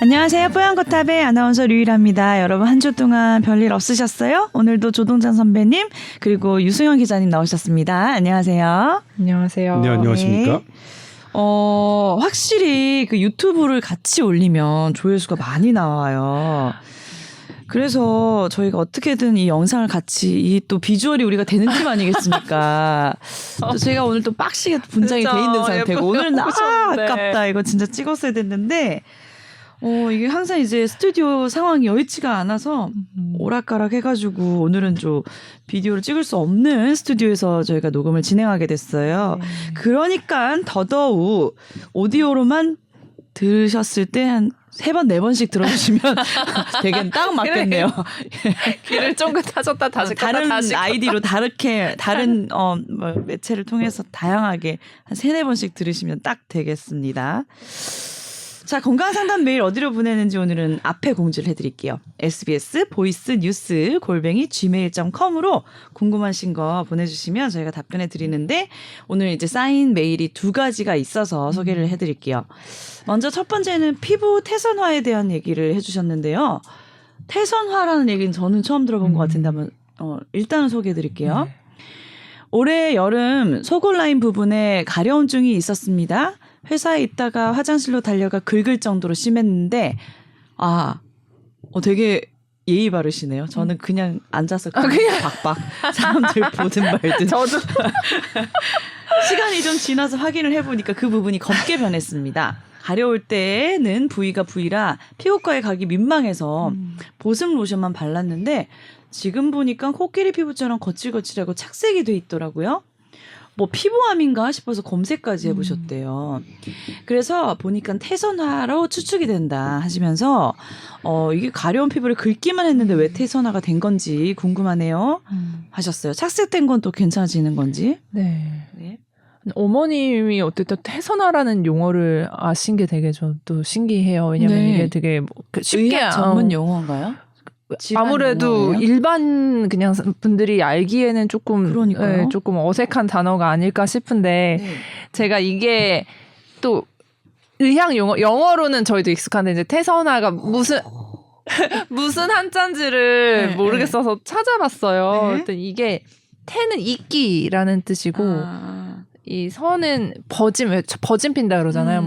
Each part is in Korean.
안녕하세요. 뽀얀거탑의 아나운서 류일합니다. 여러분 한 주 동안 별일 없으셨어요? 오늘도 조동찬 선배님 그리고 유승현 기자님 나오셨습니다. 안녕하세요. 안녕하세요. 네, 안녕하십니까? 확실히 그 유튜브를 같이 올리면 조회수가 많이 나와요. 그래서 저희가 어떻게든 이 영상을 같이 이 또 비주얼이 우리가 되는 팀 아니겠습니까? 또 제가 오늘 또 빡시게 분장이 돼 있는 상태고 오늘은 아깝다 이거 진짜 찍었어야 됐는데 이게 항상 이제 스튜디오 상황이 여의치가 않아서 오락가락 해가지고 오늘은 좀 비디오를 찍을 수 없는 스튜디오에서 저희가 녹음을 진행하게 됐어요. 그러니까 더더욱 오디오로만 들으셨을 때 한 3번, 4번씩 들어주시면 되게 딱 맞겠네요. 길을 쫑긋 하셨다 다시 다른 다시 아이디로 다른 매체를 통해서 다양하게 한 3-4번씩 들으시면 딱 되겠습니다. 자, 건강상담 메일 어디로 보내는지 오늘은 앞에 공지를 해드릴게요. SBS 보이스 뉴스 @gmail.com으로 궁금하신 거 보내주시면 저희가 답변해 드리는데 오늘 이제 쌓인 메일이 2가지가 있어서 소개를 해드릴게요. 먼저 첫 번째는 피부 태선화에 대한 얘기를 해주셨는데요. 태선화라는 얘기는 저는 처음 들어본 것 같은데 한번 일단은 소개해 드릴게요. 올해 여름 속옷 라인 부분에 가려움증이 있었습니다. 회사에 있다가 화장실로 달려가 긁을 정도로 심했는데 되게 예의 바르시네요. 저는 그냥 앉아서 그냥 박박 사람들 보든 말든 저도 시간이 좀 지나서 확인을 해보니까 그 부분이 검게 변했습니다. 가려울 때는 부위가 부위라 피부과에 가기 민망해서 보습 로션만 발랐는데 지금 보니까 코끼리 피부처럼 거칠거칠하고 착색이 돼 있더라고요. 뭐 피부암인가 싶어서 검색까지 해보셨대요. 그래서 보니까 태선화로 추측이 된다 하시면서 이게 가려운 피부를 긁기만 했는데 왜 태선화가 된 건지 궁금하네요 하셨어요. 착색된 건 또 괜찮아지는 건지. 네. 어머님이 어쨌든 태선화라는 용어를 아신 게 되게 저도 신기해요. 왜냐면 이게 되게 쉽게 의학 전문 용어인가요? 아무래도 용어예요? 일반 그냥 분들이 알기에는 조금 어색한 단어가 아닐까 싶은데 제가 이게 또 의학 영어로는 저희도 익숙한데 이제 태선화가 무슨 한자인지를 모르겠어서 찾아봤어요. 일단 이게 태는 이끼라는 뜻이고 이 선은 버진 핀다 그러잖아요.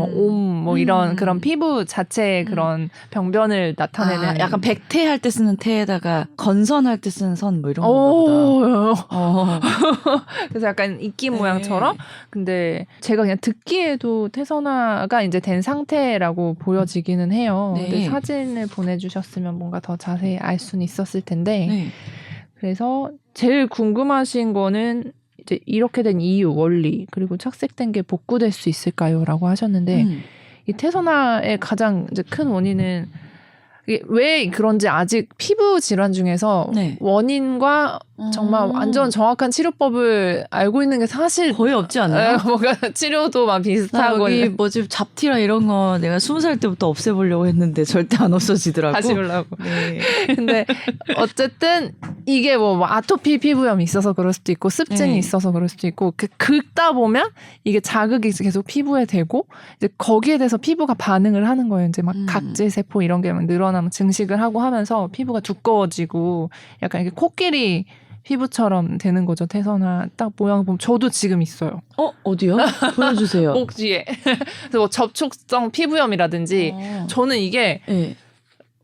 이런 그런 피부 자체의 그런 병변을 나타내는 약간 백태할 때 쓰는 태에다가 건선할 때 쓰는 선 뭐 이런 건가 보다. 그래서 약간 이끼 모양처럼. 근데 제가 그냥 듣기에도 태선화가 이제 된 상태라고 보여지기는 해요. 근데 사진을 보내주셨으면 뭔가 더 자세히 알 수는 있었을 텐데. 그래서 제일 궁금하신 거는 이제 이렇게 된 이유, 원리, 그리고 착색된 게 복구될 수 있을까요?라고 하셨는데 이 태선화의 가장 이제 큰 원인은 이게 왜 그런지 아직 피부 질환 중에서 원인과 정말 완전 정확한 치료법을 알고 있는 게 사실 거의 없지 않나요? 뭔가 치료도 막 비슷하고 여기 뭐지 잡티라 이런 거 내가 20살 때부터 없애보려고 했는데 절대 안 없어지더라고. 다시 올라오고. 근데 어쨌든 이게 뭐 아토피 피부염이 있어서 그럴 수도 있고 습진이 있어서 그럴 수도 있고 긁다 보면 이게 자극이 계속 피부에 되고 이제 거기에 대해서 피부가 반응을 하는 거예요. 이제 막 각질 세포 이런 게 막 늘어나면 증식을 하고 하면서 피부가 두꺼워지고 약간 이게 코끼리 피부처럼 되는 거죠. 태선화 딱 모양 보면 저도 지금 있어요. 어디요? 보여주세요. 목 뒤에. 그래서 뭐 접촉성 피부염이라든지 저는 이게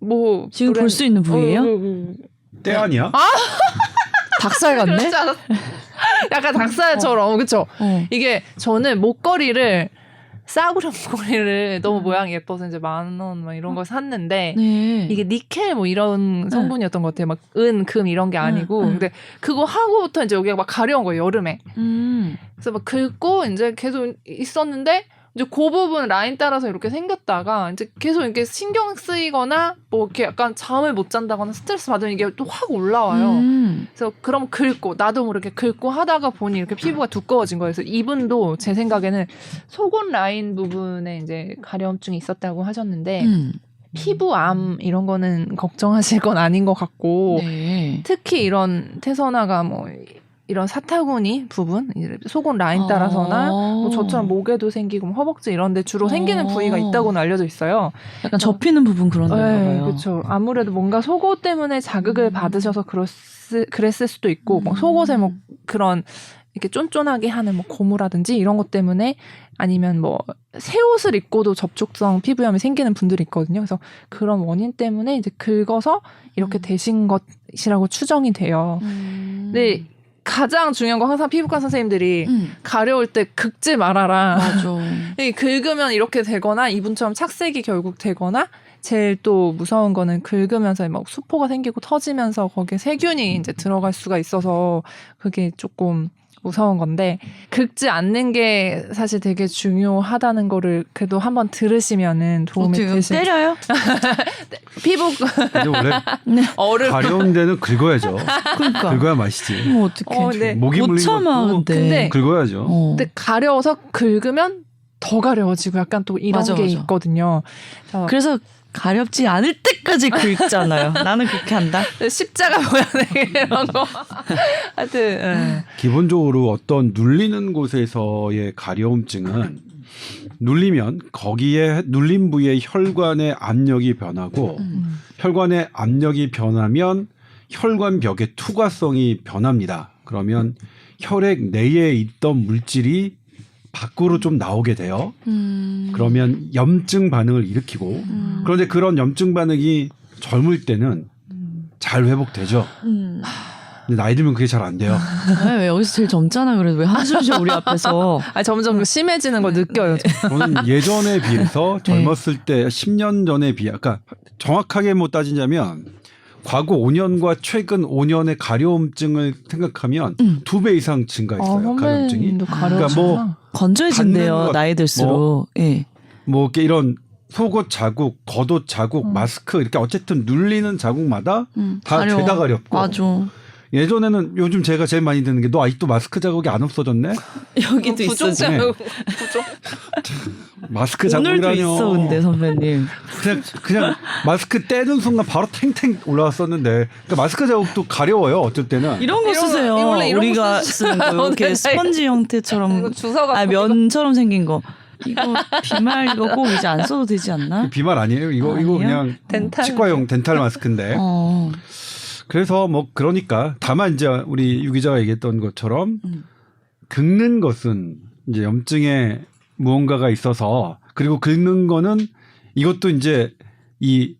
뭐 지금 볼 수 있는 부위예요? 때 아니야? 닭살 같네? 그렇지 않았어? 약간 닭살처럼 그렇죠? 이게 저는 목걸이를 싸구려 목걸이를 너무 모양이 예뻐서 이제 10,000원 막 이런 걸 샀는데 이게 니켈 뭐 이런 성분이었던 것 같아요. 막 은, 금 이런 게 아니고 근데 그거 하고부터 이제 여기가 막 가려운 거예요. 여름에. 그래서 막 긁고 이제 계속 있었는데 이제 그 부분 라인 따라서 이렇게 생겼다가 이제 계속 이렇게 신경 쓰이거나 뭐 이렇게 약간 잠을 못 잔다거나 스트레스 받으면 이게 또 확 올라와요. 그래서 그럼 긁고 나도 모르게 긁고 하다가 보니 이렇게 피부가 두꺼워진 거예요. 그래서 이분도 제 생각에는 속옷 라인 부분에 이제 가려움증이 있었다고 하셨는데 피부암 이런 거는 걱정하실 건 아닌 것 같고 특히 이런 태선화가 뭐 이런 사타구니 부분, 이제 속옷 라인 따라서나 뭐 저처럼 목에도 생기고 뭐 허벅지 이런 데 주로 생기는 부위가 있다고는 알려져 있어요. 약간 접히는 부분 그런 데가 봐요. 그렇죠. 아무래도 뭔가 속옷 때문에 자극을 받으셔서 그랬을 수도 있고 뭐 속옷에 뭐 그런 이렇게 쫀쫀하게 하는 뭐 고무라든지 이런 것 때문에 아니면 뭐 새 옷을 입고도 접촉성 피부염이 생기는 분들이 있거든요. 그래서 그런 원인 때문에 이제 긁어서 이렇게 되신 것이라고 추정이 돼요. 근데 가장 중요한 건 항상 피부과 선생님들이 가려울 때 긁지 말아라. 맞아. 긁으면 이렇게 되거나 이분처럼 착색이 결국 되거나 제일 또 무서운 거는 긁으면서 막 수포가 생기고 터지면서 거기에 세균이 이제 들어갈 수가 있어서 그게 조금 무서운 건데 긁지 않는 게 사실 되게 중요하다는 거를 그래도 한번 들으시면은 도움이 되실. 때려요? 피부 근데 원래 얼음 가려운 데는 긁어야죠. 그러니까. 긁어야 맛있지. 뭐 어떡해. 네. 목이 못 물린 참아 것도 근데. 긁어야죠. 근데 가려워서 긁으면 더 가려워지고 약간 또 이런 맞아, 게 맞아. 있거든요. 그래서 가렵지 않을 때까지 긁잖아요. 나는 그렇게 한다. 십자가 모양의 이런 거. 하여튼 기본적으로 어떤 눌리는 곳에서의 가려움증은 눌리면 거기에 눌린 부위의 혈관의 압력이 변하고 혈관의 압력이 변하면 혈관벽의 투과성이 변합니다. 그러면 혈액 내에 있던 물질이 밖으로 좀 나오게 돼요. 그러면 염증 반응을 일으키고 그런데 그런 염증 반응이 젊을 때는 잘 회복되죠. 근데 나이 들면 그게 잘 안 돼요. 왜 여기서 제일 젊잖아. 그래도 왜 한숨 쉬어 우리 앞에서. 점점 심해지는 걸 느껴요. 저는 예전에 비해서 젊었을 때 10년 전에 비해 아까 정확하게 뭐 따지자면 과거 5년과 최근 5년의 가려움증을 생각하면 2배 이상 증가했어요. 가려움증이. 그러니까 뭐 건조해진대요. 것, 나이 들수록. 예. 뭐 이렇게 이런 속옷 자국, 겉옷 자국, 마스크 이렇게 어쨌든 눌리는 자국마다 다 가려워. 죄다 가렵고. 맞아. 예전에는 요즘 제가 제일 많이 듣는 게 너 아직도 마스크 자국이 안 없어졌네? 여기도 있어. 부족 지금. 자국. 마스크 오늘도 자국이라뇨. 있어 근데 선배님. 그냥 마스크 떼는 순간 바로 탱탱 올라왔었는데 그러니까 마스크 자국도 가려워요. 어쩔 때는. 이런 거 이런 거, 쓰세요. 원래 이런 거 우리가 쓰는 거 이렇게 오늘 스펀지 형태처럼 이거 주사가 면처럼 생긴 거. 이거 비말 이거 꼭 이제 안 써도 되지 않나? 비말 아니에요. 이거 아니에요? 그냥 덴탈. 치과용 덴탈 마스크인데. 그래서 뭐 그러니까 다만 이제 우리 유 기자가 얘기했던 것처럼 긁는 것은 이제 염증에 무언가가 있어서 그리고 긁는 거는 이것도 이제 이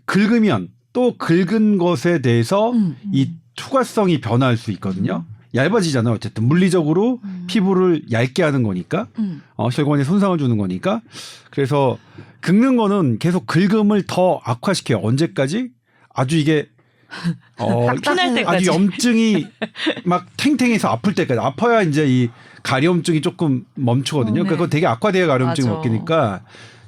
긁으면 또 긁은 것에 대해서 이 투과성이 변할 수 있거든요. 얇아지잖아요. 어쨌든 물리적으로 피부를 얇게 하는 거니까 혈관에 손상을 주는 거니까 그래서 긁는 거는 계속 긁음을 더 악화시켜요. 언제까지? 아주 이게 피날 때까지. 아주 염증이 막 탱탱해서 아플 때까지 아파야 이제 이 가려움증이 조금 멈추거든요. 네. 그러니까 그거 되게 악화돼야 가려움증이 맞아. 먹히니까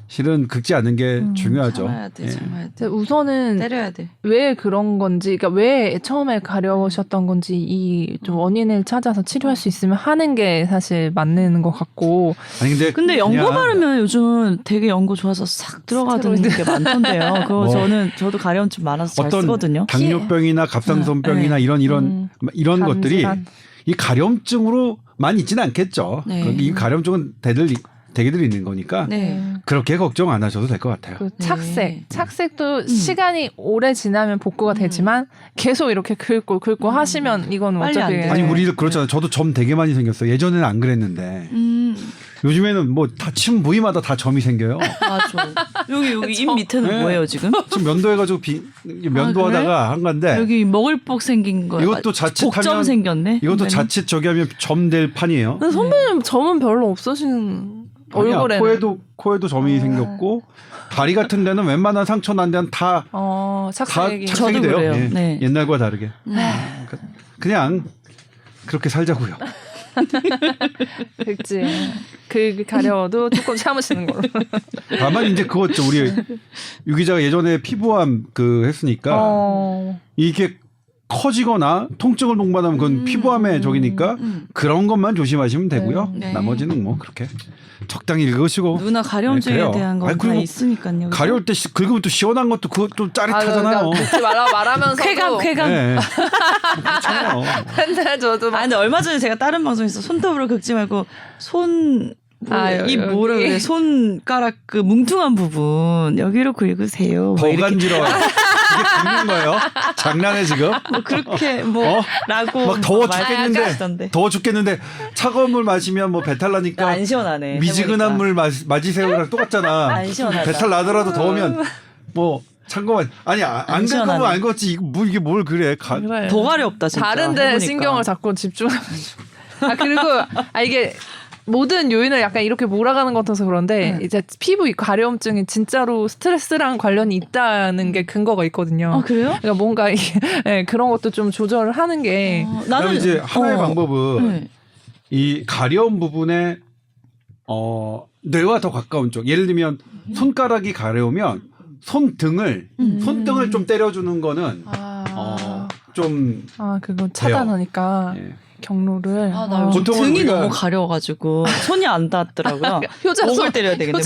실은 긁지 않는 게 중요하죠. 참아야 돼, 예. 참아야 돼. 우선은 때려야 돼. 왜 그런 건지, 그러니까 왜 처음에 가려우셨던 건지 이 좀 원인을 찾아서 치료할 수 있으면 하는 게 사실 맞는 것 같고. 아니 근데 연고 그냥 바르면 요즘 되게 연고 좋아서 싹 들어가는 게 많던데요. 그거 저도 가려움증 많아서 잘 어떤 쓰거든요. 당뇨병이나 갑상선병이나 네. 이런 것들이 간질환. 이 가려움증으로만 있지는 않겠죠. 네. 그런데 이 가려움증은 대개들 있는 거니까 네. 그렇게 걱정 안 하셔도 될 것 같아요. 그 네. 착색도 시간이 오래 지나면 복구가 되지만 계속 이렇게 긁고 하시면 이건 빨리 어차피 안 돼. 아니 우리도 그렇잖아요. 저도 점 되게 많이 생겼어요. 예전에는 안 그랬는데 요즘에는 뭐 다 침 부위마다 다 점이 생겨요. 맞아. 여기 입 밑에는 네. 뭐예요 지금? 지금 면도해가지고 면도하다가 한 건데 여기 먹을복 생긴 거. 이것도 자칫하면 복점 생겼네. 이것도 선배님. 자칫 저기 하면 점 될 판이에요. 근데 선배님 점은 별로 없으시는 아니야, 얼굴에는. 코에도 점이 생겼고 다리 같은 데는 웬만한 상처 난 데는 다 착색이. 착색이 저도 돼요. 그래요. 예. 네. 옛날과 다르게. 그냥 그렇게 살자고요. 그치. 그 가려워도 조금 참으시는 걸로. 다만 이제 그거죠. 우리 유 기자가 예전에 피부암 했으니까 이게 커지거나 통증을 동반하면 그건 피부암의 적이니까 그런 것만 조심하시면 되고요. 네. 나머지는 뭐 그렇게 적당히 읽으시고. 누나 가려움증에 그래요. 대한 건 아니, 다 그리고 있으니까요. 그죠? 가려울 때 긁으면 또 시원한 것도 그것도 짜릿하잖아요. 그러니까 듣지 말라고 말하면서도 쾌감. 네. 그렇잖아요. 근데 저도 아 근데 얼마 전에 제가 다른 방송에서 손톱으로 긁지 말고 손 이 뭐라 여기. 그래 손가락 그 뭉퉁한 부분 여기로 긁으세요. 더 간지러워요. 이게 긁는 거예요? 장난해 지금? 뭐 그렇게 뭐 어? 라고 막 더워 말씀하시던데. 죽겠는데 더워 죽겠는데 차가운 물 마시면 뭐 배탈 나니까 안 시원하네. 미지근한 해보니까. 물 마시세요랑 똑같잖아. 안 시원하다. 배탈 나더라도 더우면 뭐 참고만 아니 안 긁으면 시원하네. 안 걷지 이게 뭘 그래 그래. 더 가렵다 진짜. 다른데 해보니까. 신경을 자꾸 집중하면서 그리고 이게 모든 요인을 약간 이렇게 몰아가는 것 같아서 그런데 이제 피부 가려움증이 진짜로 스트레스랑 관련이 있다는 게 근거가 있거든요. 아 그래요? 그러니까 뭔가 네, 그런 것도 좀 조절을 하는 게 나는 이제 하나의 방법은 네. 이 가려운 부분에 뇌와 더 가까운 쪽 예를 들면 손가락이 가려우면 손등을 좀 때려주는 거는 좀 그거 차단하니까 예. 경로를 나 요즘 보통은 등이 우리가- 너무 가려워가지고 손이 안 닿더라고요. 효자손. 목을 때려야 되겠네.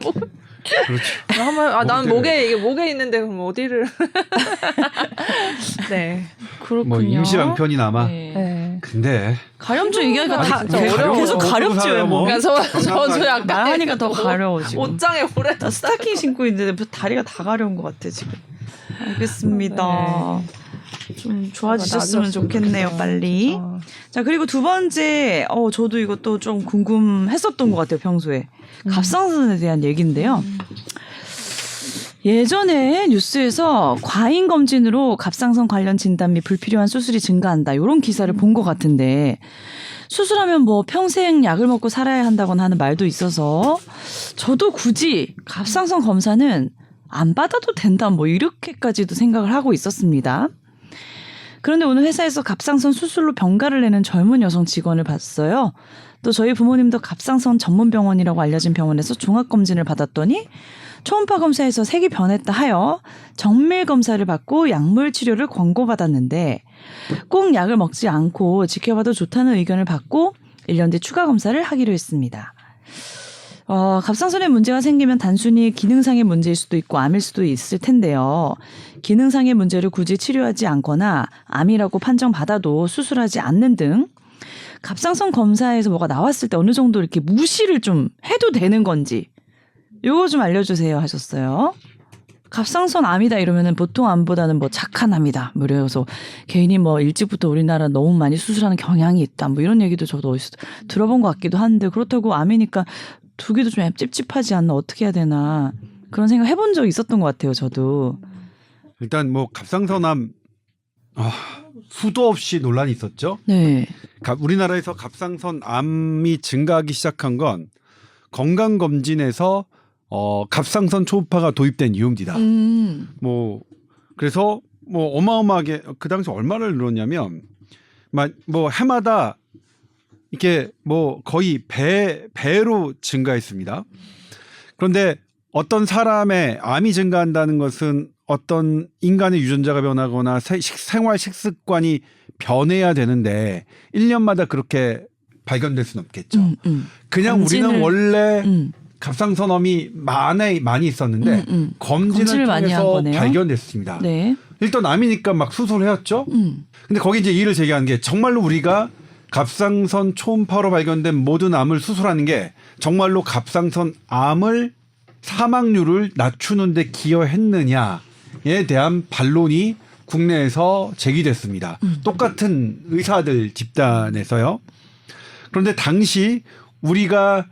목을. 그렇죠. 난 목을 목에 있는데 그럼 어디를? 네. 그렇군요. 뭐 임시방편이나마. 네. 네. 근데 가려움증 얘기하니까 다 진짜 어려워. 계속 가렵지 왜 뭐. 그러니까 저도 약간 말하니까 더 가려워 지금. 옷장에 오래 나 스타킹 신고 있는데 다리가 다 가려운 것 같아 지금. 알겠습니다. 좀 좋아지셨으면 좋겠네요, 빨리. 자, 그리고 두 번째, 저도 이것도 좀 궁금했었던 것 같아요, 평소에. 갑상선에 대한 얘기인데요. 예전에 뉴스에서 과잉 검진으로 갑상선 관련 진단 및 불필요한 수술이 증가한다. 이런 기사를 본 것 같은데 수술하면 뭐 평생 약을 먹고 살아야 한다거나 하는 말도 있어서 저도 굳이 갑상선 검사는 안 받아도 된다. 뭐 이렇게까지도 생각을 하고 있었습니다. 그런데 오늘 회사에서 갑상선 수술로 병가를 내는 젊은 여성 직원을 봤어요. 또 저희 부모님도 갑상선 전문 병원이라고 알려진 병원에서 종합검진을 받았더니 초음파 검사에서 색이 변했다 하여 정밀 검사를 받고 약물 치료를 권고받았는데 꼭 약을 먹지 않고 지켜봐도 좋다는 의견을 받고 1년 뒤 추가 검사를 하기로 했습니다. 갑상선에 문제가 생기면 단순히 기능상의 문제일 수도 있고 암일 수도 있을 텐데요. 기능상의 문제를 굳이 치료하지 않거나 암이라고 판정받아도 수술하지 않는 등 갑상선 검사에서 뭐가 나왔을 때 어느 정도 이렇게 무시를 좀 해도 되는 건지 요거 좀 알려주세요 하셨어요. 갑상선 암이다 이러면은 보통 암보다는 뭐 착한 암이다. 뭐 이래서 개인이 뭐 일찍부터 우리나라 너무 많이 수술하는 경향이 있다. 뭐 이런 얘기도 저도 어디서 들어본 것 같기도 한데 그렇다고 암이니까 두 개도 좀 찝찝하지 않나 어떻게 해야 되나 그런 생각 해본 적 있었던 것 같아요. 저도. 일단 뭐 갑상선암 수도 없이 논란이 있었죠. 네. 우리나라에서 갑상선암이 증가하기 시작한 건 건강검진에서 갑상선 초음파가 도입된 이유입니다. 뭐 그래서 뭐 어마어마하게 그 당시 얼마를 늘었냐면 뭐 해마다 이렇게 뭐 거의 배로 증가했습니다. 그런데 어떤 사람의 암이 증가한다는 것은 어떤 인간의 유전자가 변하거나 생활 식습관이 변해야 되는데 1년마다 그렇게 발견될 수는 없겠죠. 그냥 우리는 원래 갑상선암이 많이 있었는데 검진을 많이 한 통해서 거네요. 발견됐습니다. 네. 일단 암이니까 막 수술해왔죠. 근데 거기 이제 이의를 제기하는 게 정말로 우리가 갑상선 초음파로 발견된 모든 암을 수술하는 게 정말로 갑상선 암을 사망률을 낮추는 데 기여했느냐에 대한 반론이 국내에서 제기됐습니다. 똑같은 의사들 집단에서요. 그런데 당시 우리가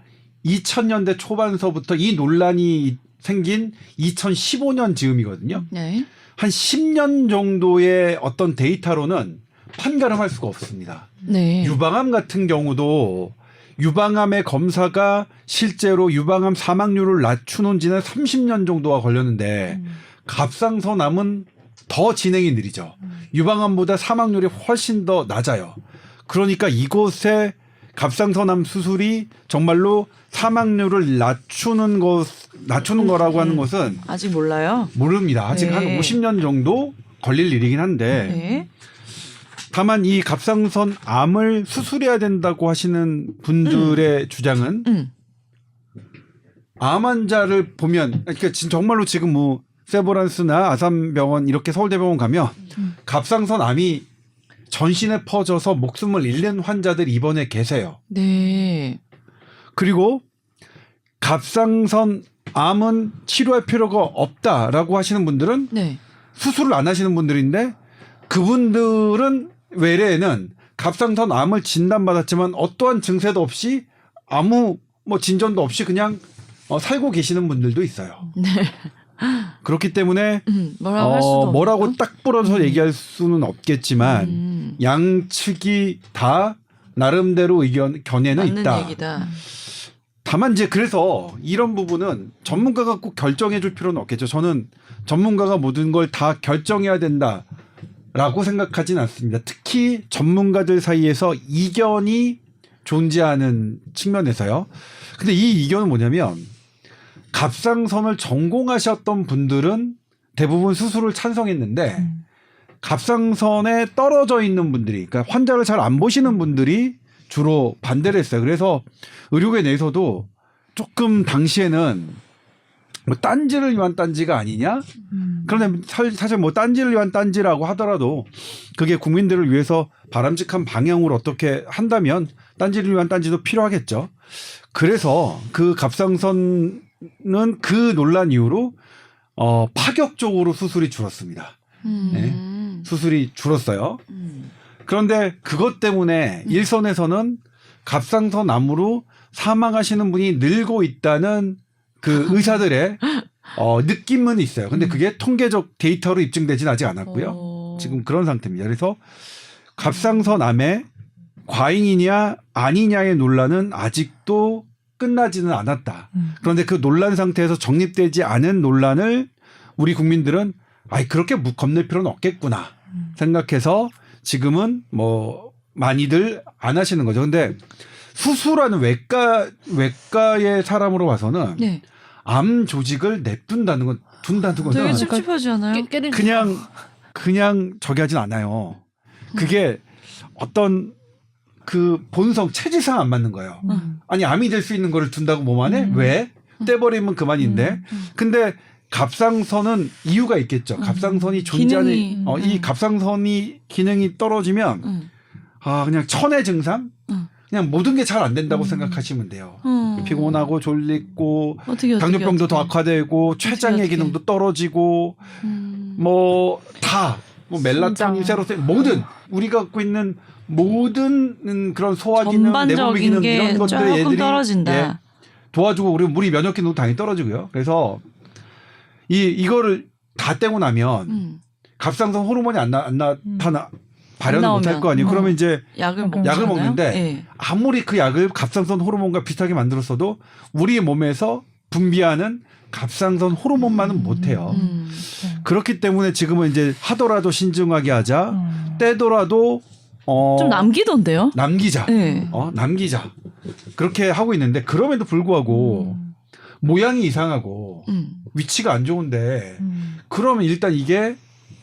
2000년대 초반서부터 이 논란이 생긴 2015년 즈음이거든요. 네. 한 10년 정도의 어떤 데이터로는 판가름할 수가 없습니다. 네. 유방암 같은 경우도 유방암의 검사가 실제로 유방암 사망률을 낮추는 지는 30년 정도가 걸렸는데 갑상선암은 더 진행이 느리죠. 유방암보다 사망률이 훨씬 더 낮아요. 그러니까 이곳에 갑상선암 수술이 정말로 사망률을 낮추는 거라고 하는 것은 아직 몰라요. 모릅니다. 아직 네. 한 50년 정도 걸릴 일이긴 한데 네. 다만 이 갑상선 암을 수술해야 된다고 하시는 분들의 주장은 암 환자를 보면 그러니까 정말로 지금 뭐 세브란스나 아산병원 이렇게 서울대병원 가면 갑상선 암이 전신에 퍼져서 목숨을 잃는 환자들이 입원해 계세요. 네. 그리고 갑상선 암은 치료할 필요가 없다라고 하시는 분들은 네. 수술을 안 하시는 분들인데 그분들은 외래에는 갑상선 암을 진단받았지만 어떠한 증세도 없이 아무 뭐 진전도 없이 그냥 살고 계시는 분들도 있어요. 네. 그렇기 때문에 뭐라고 할 수도 뭐라고 없고. 딱 부러서 얘기할 수는 없겠지만 양측이 다 나름대로 견해는 맞는 있다. 얘기다. 다만 이제 그래서 이런 부분은 전문가가 꼭 결정해 줄 필요는 없겠죠. 저는 전문가가 모든 걸 다 결정해야 된다라고 생각하진 않습니다. 특히 전문가들 사이에서 이견이 존재하는 측면에서요. 근데 이 이견은 뭐냐면 갑상선을 전공하셨던 분들은 대부분 수술을 찬성했는데 갑상선에 떨어져 있는 분들이 그러니까 환자를 잘 안 보시는 분들이 주로 반대를 했어요. 그래서 의료계 내에서도 조금 당시에는 뭐 딴지를 위한 딴지가 아니냐? 그런데 사실 뭐 딴지를 위한 딴지라고 하더라도 그게 국민들을 위해서 바람직한 방향으로 어떻게 한다면 딴지를 위한 딴지도 필요하겠죠. 그래서 그 갑상선은 그 논란 이후로 파격적으로 수술이 줄었습니다. 네. 수술이 줄었어요. 그런데 그것 때문에 일선에서는 갑상선 암으로 사망하시는 분이 늘고 있다는 그 의사들의 느낌은 있어요. 근데 그게 통계적 데이터로 입증되진 아직 않았고요. 지금 그런 상태입니다. 그래서 갑상선 암의 과잉이냐 아니냐의 논란은 아직도 끝나지는 않았다. 그런데 그 논란 상태에서 정립되지 않은 논란을 우리 국민들은 그렇게 겁낼 필요는 없겠구나 생각해서 지금은 뭐 많이들 안 하시는 거죠. 근데 수술하는 외과의 사람으로 봐서는 네. 암 조직을 둔다는 되게 거는 찝찝하지 않아요? 그냥 저기 하진 않아요. 그게 어떤 그 본성 체질상 안 맞는 거예요. 아니 암이 될 수 있는 거를 둔다고 몸 안에 왜? 떼버리면 그만인데. 근데 갑상선은 이유가 있겠죠. 갑상선이 존재하는 이 갑상선이 기능이 떨어지면 그냥 천의 증상? 그냥 모든 게 잘 안 된다고 생각하시면 돼요. 피곤하고 졸리고 당뇨병도 더 악화되고 췌장의 기능도 떨어지고 뭐 멜라토닌, 세로토닌 모든 우리가 갖고 있는 모든 그런 소화 기능, 내분비 기능 이런 것들을 얘들이 떨어진다. 도와주고 우리 면역 기능도 당연히 떨어지고요. 그래서 이거를 다 떼고 나면 갑상선 호르몬이 안 나타나 발현을 못할 거 아니에요. 그러면 이제 약을 먹는데 네. 아무리 그 약을 갑상선 호르몬과 비슷하게 만들었어도 우리 몸에서 분비하는 갑상선 호르몬만은 못해요. 그렇기 때문에 지금은 이제 하더라도 신중하게 하자. 떼더라도 좀 남기던데요? 남기자. 네. 남기자. 그렇게 하고 있는데 그럼에도 불구하고 모양이 이상하고 위치가 안 좋은데 그러면 일단 이게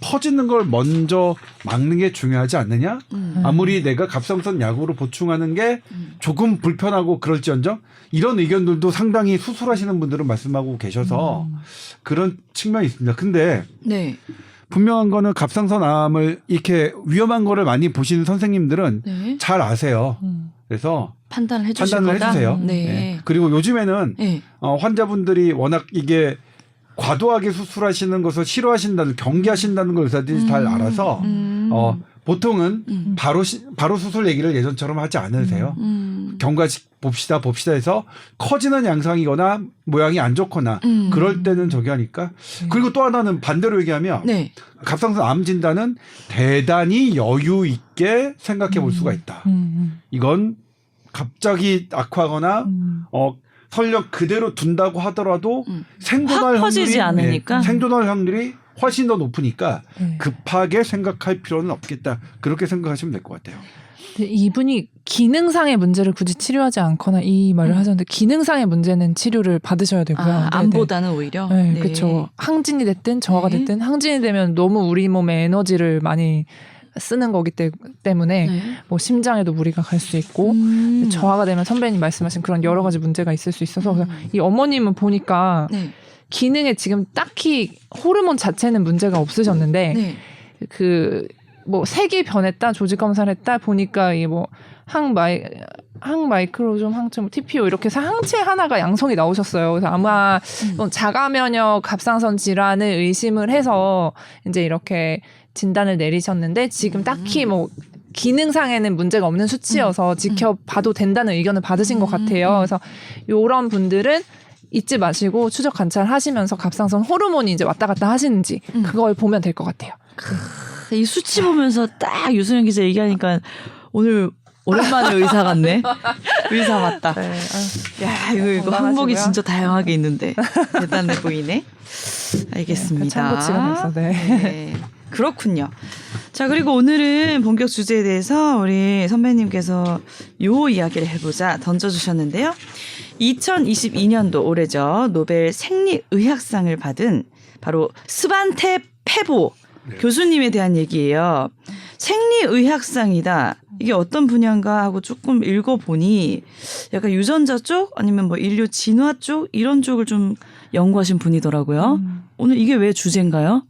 퍼지는 걸 먼저 막는 게 중요하지 않느냐? 아무리 내가 갑상선 약으로 보충하는 게 조금 불편하고 그럴지언정 이런 의견들도 상당히 수술하시는 분들은 말씀하고 계셔서 그런 측면이 있습니다. 근데 네. 분명한 거는 갑상선 암을 이렇게 위험한 거를 많이 보시는 선생님들은 네. 잘 아세요. 그래서 판단을 판단을 해주세요. 네. 네. 그리고 요즘에는 네. 환자분들이 워낙 이게 과도하게 수술하시는 것을 싫어하신다는 경계하신다는 걸 의사들이 잘 알아서 보통은 바로 수술 얘기를 예전처럼 하지 않으세요. 경과 봅시다 해서 커지는 양상이거나 모양이 안 좋거나 그럴 때는 저기 하니까 그리고 또 하나는 반대로 얘기하면 네. 갑상선 암 진단은 대단히 여유 있게 생각해 볼 수가 있다. 이건 갑자기 악화하거나 설령 그대로 둔다고 하더라도 생존할 확 퍼지지 않으니까. 생존할 확률이 훨씬 더 높으니까 네. 급하게 생각할 필요는 없겠다. 그렇게 생각하시면 될 것 같아요. 근데 이분이 기능상의 문제를 굳이 치료하지 않거나 이 말을 하셨는데 기능상의 문제는 치료를 받으셔야 되고요. 아, 네네. 암보다는 오히려. 네, 그렇죠. 항진이 됐든 저하가 네. 됐든 항진이 되면 너무 우리 몸에 에너지를 많이 쓰는 거기 때문에 네. 뭐 심장에도 무리가 갈 수 있고 저하가 되면 선배님 말씀하신 그런 여러 가지 문제가 있을 수 있어서 그래서 이 어머님은 보니까 네. 기능에 지금 딱히 호르몬 자체는 문제가 없으셨는데 네. 그 뭐 색이 변했다 조직 검사를 했다 보니까 이게 뭐 항마이크로좀 항체 TPO 이렇게 해서 항체 하나가 양성이 나오셨어요. 그래서 아마 자가 면역 갑상선 질환을 의심을 해서 이제 이렇게 진단을 내리셨는데 지금 딱히 뭐 기능상에는 문제가 없는 수치여서 지켜봐도 된다는 의견을 받으신 것 같아요. 그래서 이런 분들은 잊지 마시고 추적 관찰하시면서 갑상선 호르몬이 이제 왔다 갔다 하시는지 그걸 보면 될 것 같아요. 이 수치 보면서 딱 유수연 기자 얘기하니까 오늘 오랜만에 의사 같네. 의사 맞다. 네. 야, 이거 항목이 진짜 다양하게 있는데 대단해 보이네. 알겠습니다. 참고치가 됐어. 네. 네. 그렇군요. 자, 그리고 오늘은 본격 주제에 대해서 우리 선배님께서 요 이야기를 해보자 던져주셨는데요. 2022년도 올해죠. 노벨 생리의학상을 받은 바로 스반테 페보 교수님에 대한 얘기예요. 생리의학상이다. 이게 어떤 분야인가 하고 조금 읽어보니 약간 유전자 쪽 아니면 뭐 인류 진화 쪽 이런 쪽을 좀 연구하신 분이더라고요. 오늘 이게 왜 주제인가요?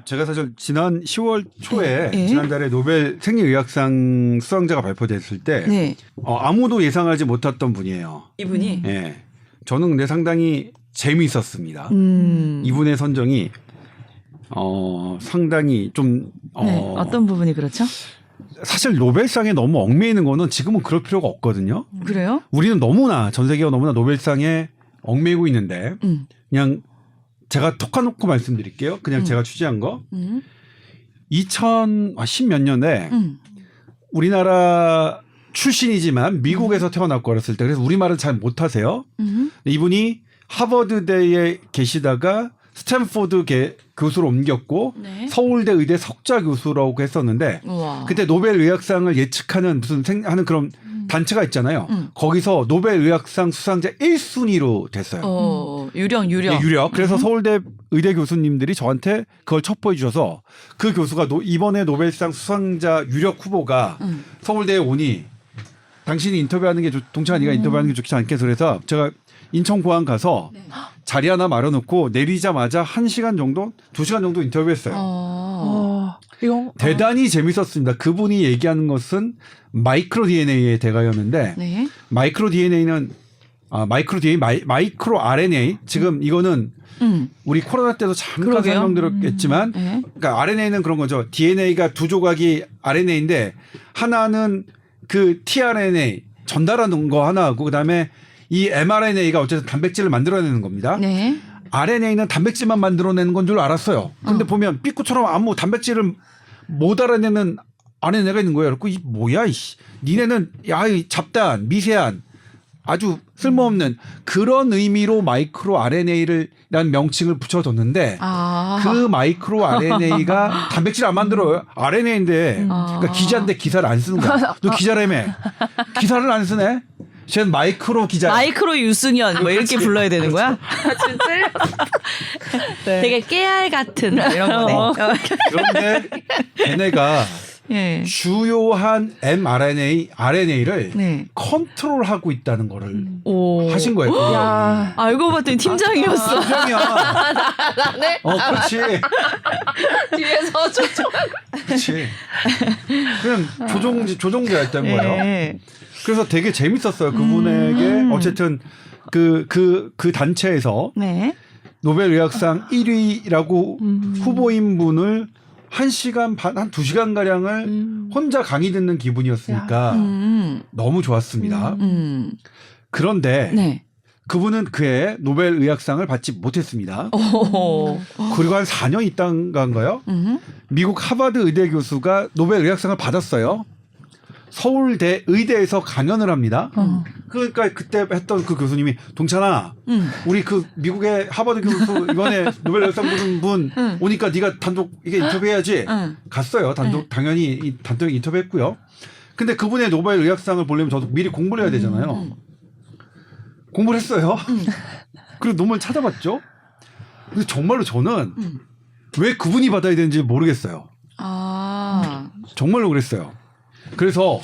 제가 사실 지난 10월 초에 네. 지난달에 노벨 생리의학상 수상자가 발표됐을 때 네. 아무도 예상하지 못했던 분이에요. 이분이? 예. 저는 근데 상당히 재미있었습니다. 이분의 선정이 상당히 좀 네. 어떤 부분이 그렇죠? 사실 노벨상에 너무 얽매이는 거는 지금은 그럴 필요가 없거든요. 그래요? 우리는 너무나 전 세계가 너무나 노벨상에 얽매이고 있는데 그냥 제가 톡 까놓고 말씀드릴게요. 그냥 제가 취재한 거. 2010 몇 년에 우리나라 출신이지만 미국에서 태어났고 어렸을 때 그래서 우리말을 잘 못하세요. 이분이 하버드대에 계시다가 스탠포드 교수로 옮겼고 네. 서울대 의대 석좌 교수라고 했었는데 우와. 그때 노벨 의학상을 예측하는 하는 그런 단체가 있잖아요. 거기서 노벨 의학상 수상자 1순위로 됐어요. 유령. 예, 유력. 그래서 서울대 의대 교수님들이 저한테 그걸 첩보해 주셔서 그 교수가 이번에 노벨상 수상자 유력 후보가 서울대에 오니 당신이 인터뷰하는 게 동창아 네가 인터뷰하는 게 좋지 않겠어 그래서 제가 인천공항 가서 자리 하나 말아놓고 내리자마자 1시간 정도 2시간 정도 인터뷰했어요. 이거 대단히 재밌었습니다. 그분이 얘기하는 것은 마이크로 DNA의 대가였는데 네. 마이크로 DNA는 마이크로 RNA 지금 이거는 우리 코로나 때도 잠깐 그러게요. 설명드렸겠지만 네. 그러니까 RNA는 그런 거죠. DNA가 두 조각이 RNA인데 하나는 그 tRNA 전달하는 거 하나하고 그다음에 이 mRNA가 어쨌든 단백질을 만들어내는 겁니다. 네. RNA는 단백질만 만들어내는 건 줄 알았어요. 근데 보면 삐꾸처럼 아무 단백질을 못 알아내는 RNA가 있는 거예요. 그래서 이 뭐야, 이씨. 니네는 이 잡다한 미세한 아주 쓸모없는 그런 의미로 마이크로 RNA라는 명칭을 붙여뒀는데 그 마이크로 RNA가 단백질 안 만들어요. RNA인데 그러니까 기자인데 기사를 안 쓰는 거야. 너 기자라며. 기사를 안 쓰네. 쟤는 마이크로 기자. 마이크로 유승연 뭐 이렇게 불러야 되는 거야? 진짜 네. 되게 깨알 같은 이런 거네. 그런데 걔네가 예. 주요한 mRNA, RNA를 네. 컨트롤하고 있다는 거를 오. 하신 거예요. 야. 알고 봤더니 팀장이었어. 팀장이야. 네? 그렇지. 뒤에서 그렇지. 그냥 조종자였던 거예요. 예. 그래서 되게 재밌었어요. 그분에게 어쨌든 그 단체에서 네. 노벨 의학상 1위라고 후보인 분을 1시간 반, 한 2시간 가량을 혼자 강의 듣는 기분이었으니까 너무 좋았습니다. 그런데 네. 그분은 그해 노벨 의학상을 받지 못했습니다. 오. 그리고 한 4년 있다가인가요? 미국 하버드 의대 교수가 노벨 의학상을 받았어요. 서울대 의대에서 강연을 합니다. 그러니까 그때 했던 그 교수님이 동찬아, 우리 그 미국의 하버드 교수 이번에 노벨 의학상 받은 분 오니까 네가 단독 이게 인터뷰해야지. 갔어요. 당연히 단독 인터뷰했고요. 근데 그분의 노벨 의학상을 보려면 저도 미리 공부를 해야 되잖아요. 공부를 했어요. 그리고 논문을 찾아봤죠. 근데 정말로 저는 왜 그분이 받아야 되는지 모르겠어요. 정말로 그랬어요. 그래서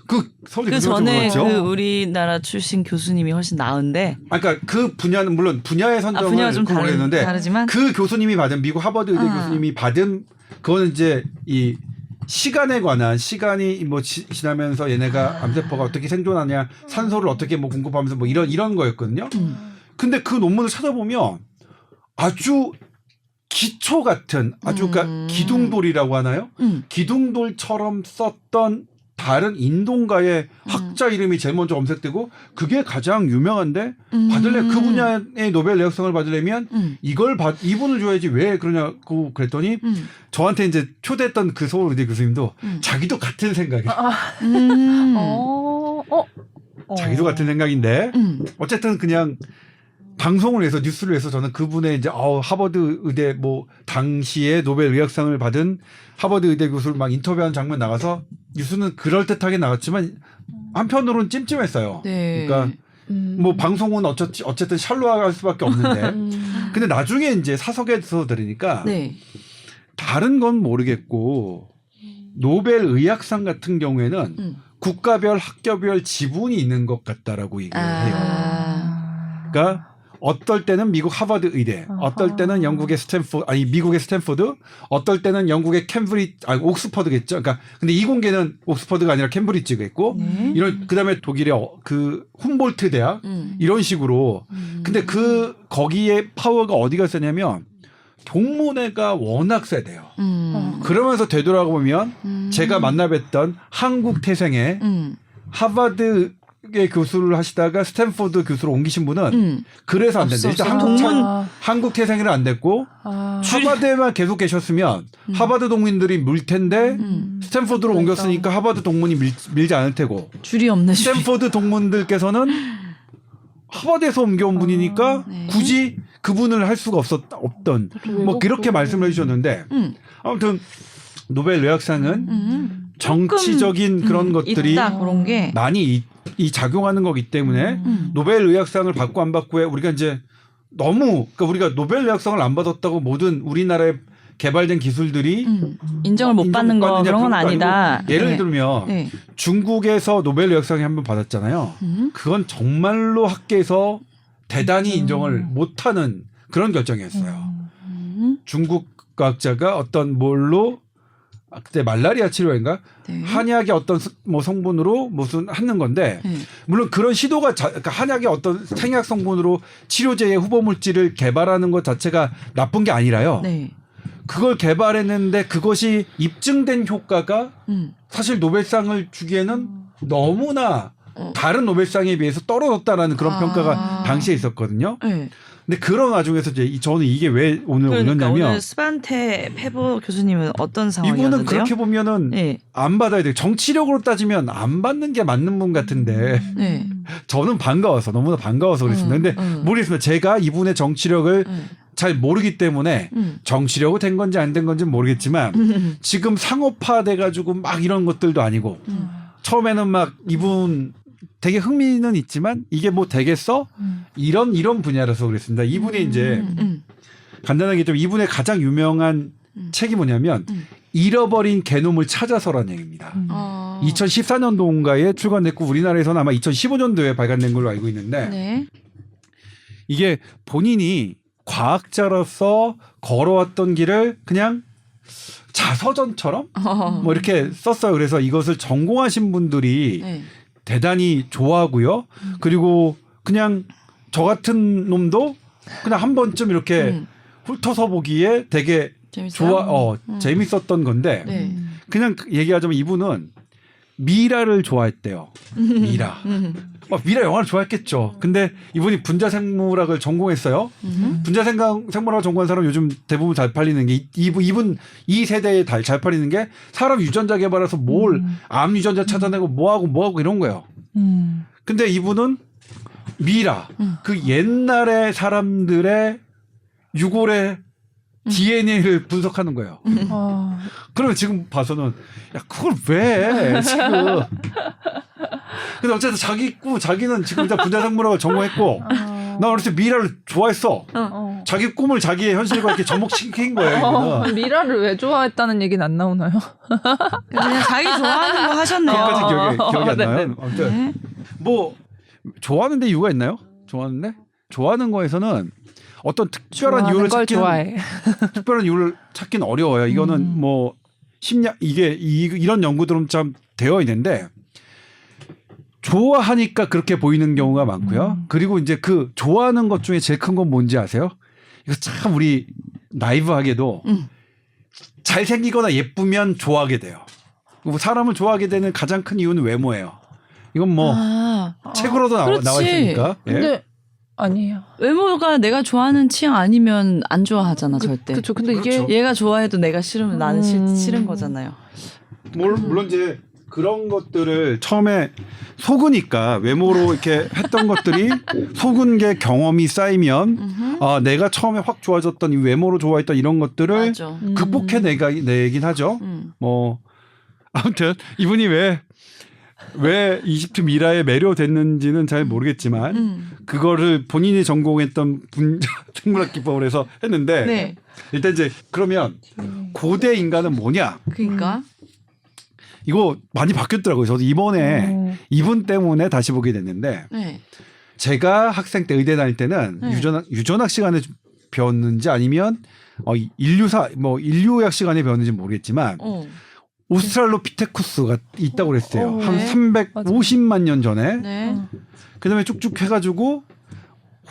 그 서울대 그 교수님한테 전에 물어봤죠. 그 우리나라 출신 교수님이 훨씬 나은데. 그러니까 그 분야는 물론 분야의 선정을 분야가 좀 했는데 다르지만 그 교수님이 받은 미국 하버드 의대 교수님이 받은 그거는 이제 이 시간에 관한 시간이 뭐 지나면서 얘네가 암세포가 어떻게 생존하냐 산소를 어떻게 뭐 공급하면서 뭐 이런 거였거든요. 근데 그 논문을 찾아보면 아주 기초 같은 아주 그러니까 기둥돌이라고 하나요? 기둥돌처럼 썼던 다른 인동가의 학자 이름이 제일 먼저 검색되고 그게 가장 유명한데 받으려면 그 분야의 노벨 의학상을 받으려면 이분을 줘야지 왜 그러냐고 그랬더니 저한테 이제 초대했던 그 서울의대 교수님도 자기도 같은 생각이에요. 자기도 같은 생각인데 어쨌든 그냥 방송을 위해서 뉴스를 위해서 저는 그분의 이제 하버드 의대 뭐 당시에 노벨 의학상을 받은 하버드 의대 교수를 막 인터뷰하는 장면 나가서 뉴스는 그럴듯하게 나왔지만 한편으로는 찜찜했어요. 네. 그러니까 뭐 방송은 어쨌든 샬로할 수밖에 없는데 근데 나중에 이제 사석에서 들으니까 네. 다른 건 모르겠고 노벨 의학상 같은 경우에는 국가별 학교별 지분이 있는 것 같다라고 얘기를 해요. 그러니까 어떨 때는 미국 하버드 의대, 어떨 때는 영국의 미국의 스탠포드, 어떨 때는 영국의 옥스퍼드겠죠. 그러니까 근데 이공계는 옥스퍼드가 아니라 캠브리지겠고, 이런 그다음에 독일의 그 훔볼트 대학 이런 식으로. 근데 거기에 파워가 어디가 세냐면 동문회가 워낙 세대요. 그러면서 되돌아보면 제가 만나뵀던 한국 태생의 하버드 교수를 하시다가 스탠포드 교수로 옮기신 분은 그래서 안 된다. 일단 한국 태생이라 안 됐고 하버드에만 계속 계셨으면 하버드 동문들이 물 텐데 스탠포드로 옮겼으니까 하버드 동문이 밀지 않을 테고 줄이 없네. 스탠포드 동문들께서는 하버드에서 옮겨온 분이니까 굳이 그분을 할 수가 없던 뭐 그렇게 말씀을 해주셨는데 아무튼 노벨 의학상은 정치적인 그런 것들이 있다, 그런 게. 많이 작용하는 거기 때문에 노벨 의학상을 받고 안 받고에 우리가 이제 너무 그러니까 우리가 노벨 의학상을 안 받았다고 모든 우리나라에 개발된 기술들이 인정을 못 받는 거 그런 건 아니다. 예를 들면 중국에서 노벨 의학상을 한번 받았잖아요. 그건 정말로 학계에서 대단히 인정을 못하는 그런 결정이었어요. 중국 과학자가 어떤 뭘로 그때 말라리아 치료인가 한약의 어떤 뭐 성분으로 무슨 하는 건데 물론 그런 시도가 그러니까 한약의 어떤 생약 성분으로 치료제의 후보 물질을 개발하는 것 자체가 나쁜 게 아니라요. 그걸 개발했는데 그것이 입증된 효과가 사실 노벨상을 주기에는 너무나 다른 노벨상에 비해서 떨어졌다라는 그런 평가가 당시에 있었거든요. 근데 그런 와중에서 이제 저는 이게 왜 오늘 올렸냐면 오늘 스반테 페보 교수님은 어떤 상황이었는데요? 이분은 그렇게 보면은 안 받아야 돼요. 정치력으로 따지면 안 받는 게 맞는 분 같은데 저는 반가워서 너무나 반가워서 그랬습니다. 근데 모르겠습니다. 제가 이분의 정치력을 잘 모르기 때문에 정치력이 된 건지 안 된 건지 모르겠지만 지금 상업화돼 가지고 막 이런 것들도 아니고 처음에는 막 이분 되게 흥미는 있지만 이게 뭐 되겠어? 이런 분야라서 그랬습니다. 이분이 이제 간단하게 좀 이분의 가장 유명한 책이 뭐냐면 잃어버린 게놈을 찾아서라는 얘기입니다. 2014년도인가에 출간됐고 우리나라에서는 아마 2015년도에 발간된 걸로 알고 있는데 이게 본인이 과학자로서 걸어왔던 길을 그냥 자서전처럼 뭐 이렇게 썼어요. 그래서 이것을 전공하신 분들이 대단히 좋아하고요. 그리고 그냥 저 같은 놈도 그냥 한 번쯤 이렇게 훑어서 보기에 되게 재밌었던 건데 그냥 얘기하자면 이분은 미라를 좋아했대요. 미라. 미라 영화를 좋아했겠죠. 근데 이분이 분자생물학을 전공했어요. 분자생물학을 전공한 사람 요즘 대부분 잘 팔리는 게 이분 이 세대에 잘 팔리는 게 사람 유전자 개발해서 암 유전자 찾아내고 뭐하고 이런 거예요. 근데 이분은 미라 그 옛날의 사람들의 유골의 DNA를 분석하는 거예요. 그러면 지금 봐서는 야 그걸 왜 지금? 근데 어쨌든 자기는 지금 분자생물학을 전공했고 나 어렸을 때 미라를 좋아했어. 자기 꿈을 자기의 현실과 이렇게 접목시킨 거예요. 미라를 왜 좋아했다는 얘기는 안 나오나요? 그냥 자기 좋아하는 거 하셨네요. 그것까지 기억이 안 나요. 네. 아무튼 뭐 좋아하는데 이유가 있나요? 좋아하는 거에서는 어떤 특별한 이유를 특별한 이유를 찾기는 어려워요. 이거는 뭐 심리학 이런 연구들은 참 되어 있는데 좋아하니까 그렇게 보이는 경우가 많고요. 그리고 이제 그 좋아하는 것 중에 제일 큰 건 뭔지 아세요? 이거 참 우리 나이브하게도 잘생기거나 예쁘면 좋아하게 돼요. 사람을 좋아하게 되는 가장 큰 이유는 외모예요. 이건 뭐 책으로도 나와 있으니까. 근데 예. 아니에요. 외모가 내가 좋아하는 취향 아니면 안 좋아하잖아 절대. 그렇죠. 근데 그렇죠. 이게 얘가 좋아해도 내가 싫으면 나는 싫은 거잖아요. 물론 이제 그런 것들을 처음에 속으니까 외모로 이렇게 했던 것들이 속은 게 경험이 쌓이면 내가 처음에 확 좋아졌던 이 외모로 좋아했던 이런 것들을 맞아. 극복해내긴 하죠. 뭐 아무튼 이분이 왜 20트 미라에 매료됐는지는 잘 모르겠지만 그거를 본인이 전공했던 생물학 기법을 해서 했는데 네. 일단 이제 그러면 고대 인간은 뭐냐? 그러니까 이거 많이 바뀌었더라고요. 저도 이번에 이분 때문에 다시 보게 됐는데 네. 제가 학생 때 의대 다닐 때는 네. 유전학 시간에 배웠는지 아니면 인류학 시간에 배웠는지 모르겠지만 오스트랄로피테쿠스가 있다고 그랬어요. 한 네. 350만 년 전에. 네. 그다음에 쭉쭉 해가지고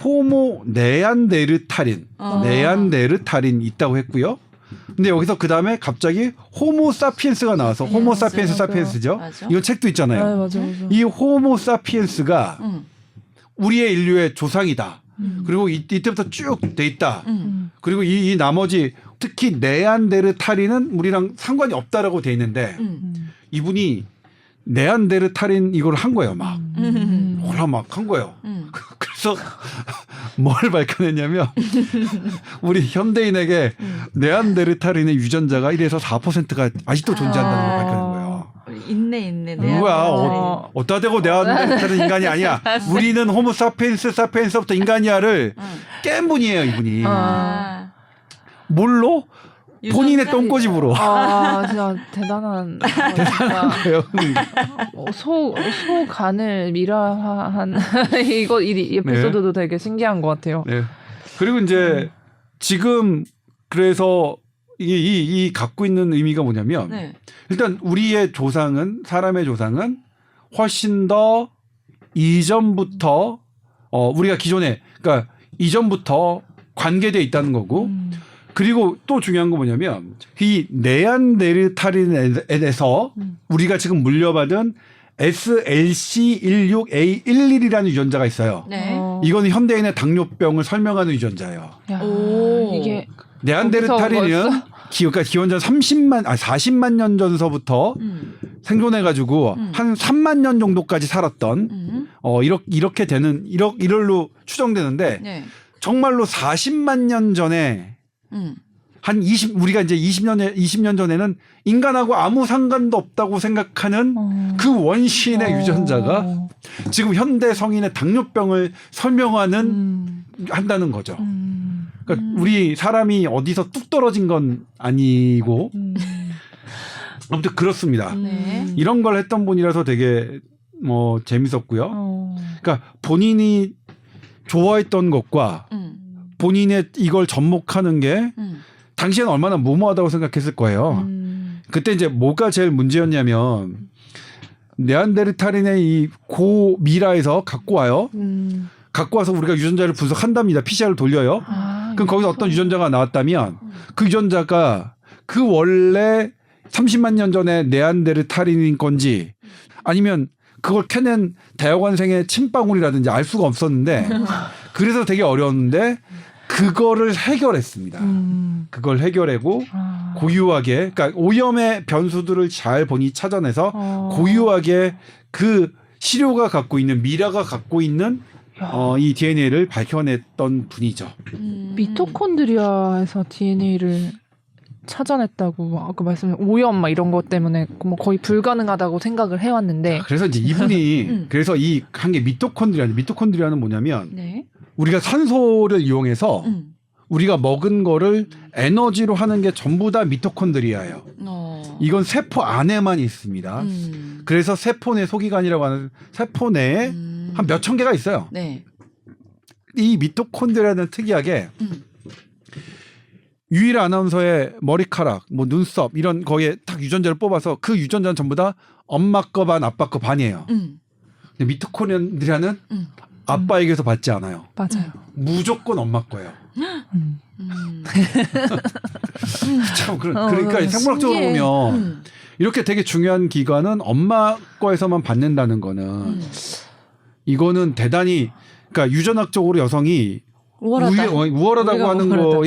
호모 네안데르탈인 있다고 했고요. 근데 여기서 그 다음에 갑자기 호모 사피엔스가 나와서 호모 사피엔스 사피엔스죠. 맞아. 이건 책도 있잖아요. 맞아. 이 호모 사피엔스가 우리의 인류의 조상이다. 그리고 이때부터 쭉 돼 있다. 그리고 이 나머지 특히 네안데르탈인은 우리랑 상관이 없다라고 돼 있는데 이분이 네안데르탈인 이걸 한 거예요. 막 한 거예요. 그래서 뭘 밝혀냈냐면 우리 현대인에게 네안데르탈인의 유전자가 1에서 4%가 아직도 존재한다는 걸 밝혀낸 거예요. 있네. 뭐야 어디다 대고 네안데르탈은 인간이 아니야. 우리는 호모 사피엔스부터 인간이야를 깬 분이에요. 이분이. 뭘로? 본인의 똥꼬집으로. 진짜 대단한 거예요. 소 간을 미라한 이 에피소드도 되게 신기한 것 같아요. 네. 그리고 이제 지금 그래서 이 갖고 있는 의미가 뭐냐면 일단 우리의 사람의 조상은 훨씬 더 이전부터 우리가 기존에 그러니까 이전부터 관계돼 있다는 거고. 그리고 또 중요한 건 뭐냐면 이 네안데르탈인에서 우리가 지금 물려받은 SLC16A11이라는 유전자가 있어요. 네. 이거는 현대인의 당뇨병을 설명하는 유전자예요. 이게 네안데르탈인은 그러니까 기원전 40만 년 전서부터 생존해가지고 한 3만 년 정도까지 살았던 이렇게 되는 이럴로 추정되는데 정말로 40만 년 전에 우리가 이제 20년 전에는 인간하고 아무 상관도 없다고 생각하는 그 원시인의 유전자가 지금 현대 성인의 당뇨병을 설명하는 한다는 거죠. 그러니까 우리 사람이 어디서 뚝 떨어진 건 아니고 아무튼 그렇습니다. 이런 걸 했던 분이라서 되게 재밌었고요. 그러니까 본인이 좋아했던 것과 본인의 이걸 접목하는 게 당시에는 얼마나 무모하다고 생각했을 거예요. 그때 이제 뭐가 제일 문제였냐면 네안데르탈인의 이 고미라에서 갖고 와요. 갖고 와서 우리가 유전자를 분석한답니다. PCR을 돌려요. 그럼 거기서 어떤 유전자가 나왔다면 그 유전자가 그 원래 30만 년 전에 네안데르탈인인 건지 아니면 그걸 캐낸 대학원생의 침방울이라든지 알 수가 없었는데 그래서 되게 어려웠는데 그거를 해결했습니다. 그걸 해결하고 고유하게 그러니까 오염의 변수들을 잘 본인이 찾아내서 고유하게 그 시료가 갖고 있는 미라가 갖고 있는 이 DNA를 밝혀냈던 분이죠. 미토콘드리아에서 DNA를 찾아냈다고 아까 말씀하신 오염 막 이런 것 때문에 뭐 거의 불가능하다고 생각을 해왔는데 그래서 이제 이분이 그래서 이 한 게 미토콘드리아는 뭐냐면 네. 우리가 산소를 이용해서 우리가 먹은 거를 에너지로 하는 게 전부 다 미토콘드리아예요. 이건 세포 안에만 있습니다. 그래서 세포 내 소기관이라고 하는 세포 내에 한 몇천 개가 있어요. 네. 이 미토콘드리아는 특이하게 유일 아나운서의 머리카락, 뭐 눈썹 이런 거기에 딱 유전자를 뽑아서 그 유전자는 전부 다 엄마 거 반, 아빠 거 반이에요. 근데 미토콘드리아는 아빠에게서 받지 않아요. 맞아요. 무조건 엄마 거예요. 참 그러니까 생물학적으로 보면 이렇게 되게 중요한 기관은 엄마 거에서만 받는다는 거는 이거는 대단히 그러니까 유전학적으로 여성이 우월하다고 하는 거예요.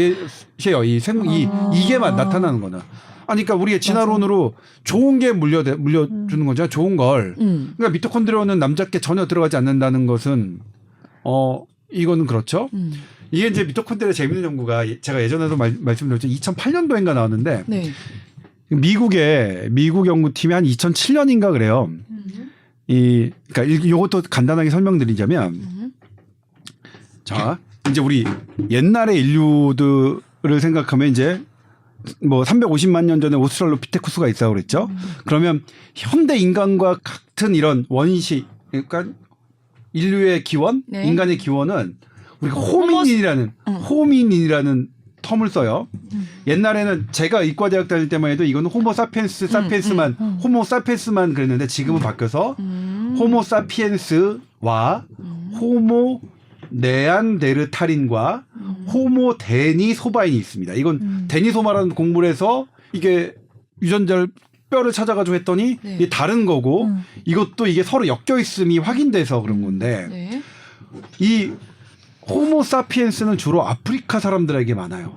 이게만 나타나는 거는. 아니, 그러니까 우리가 진화론으로 좋은 게 물려주는 거죠. 좋은 걸. 그러니까 미토콘드리아는 남자께 전혀 들어가지 않는다는 것은 이거는 그렇죠. 이게 이제 미토콘드리아 재밌는 연구가 제가 예전에도 말씀드렸죠. 2008년도인가 나왔는데 네. 미국 연구팀이 한 2007년인가 그래요. 그러니까 이것도 간단하게 설명드리자면 자, 이제 우리 옛날의 인류들을 생각하면 이제 뭐 350만 년 전에 오스트랄로피테쿠스가 있다고 그랬죠. 그러면 현대 인간과 같은 이런 원시 그러니까 인류의 기원, 네. 인간의 기원은 우리가 호미닌이라는 텀을 써요. 옛날에는 제가 이과대학 다닐 때만 해도 이거는 호모 사피엔스만 호모 사피엔스만 그랬는데 지금은 바뀌어서 호모 사피엔스와 호모 네안데르탈인과 호모 데니소바인이 있습니다. 이건 데니소바라는 공부를 해서 이게 유전자를 뼈를 찾아가지고 했더니 네. 이게 다른 거고 이것도 이게 서로 엮여 있음이 확인돼서 그런 건데 네. 이 호모 사피엔스는 주로 아프리카 사람들에게 많아요.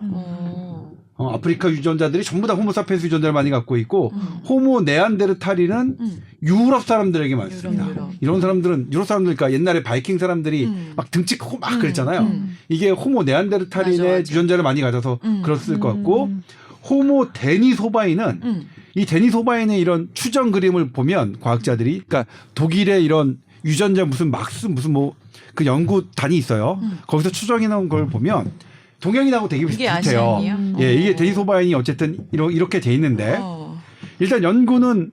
아프리카 유전자들이 전부 다 호모 사피엔스 유전자를 많이 갖고 있고 호모 네안데르탈인은 유럽 사람들에게 많습니다. 이런 사람들은 유럽 사람들 그러니까 옛날에 바이킹 사람들이 막 등치 크고 막 그랬잖아요. 이게 호모 네안데르탈인의 맞아. 유전자를 많이 가져서 그랬을 것 같고 호모 데니소바인은 이 데니소바인의 이런 추정 그림을 보면 과학자들이 그러니까 독일의 이런 유전자 무슨 뭐 그 연구단이 있어요. 거기서 추정해 놓은 걸 보면 동양인하고 되게 이게 비슷해요. 아시안이에요? 예, 이게 데니소바인이 어쨌든 이렇게 돼 있는데 일단 연구는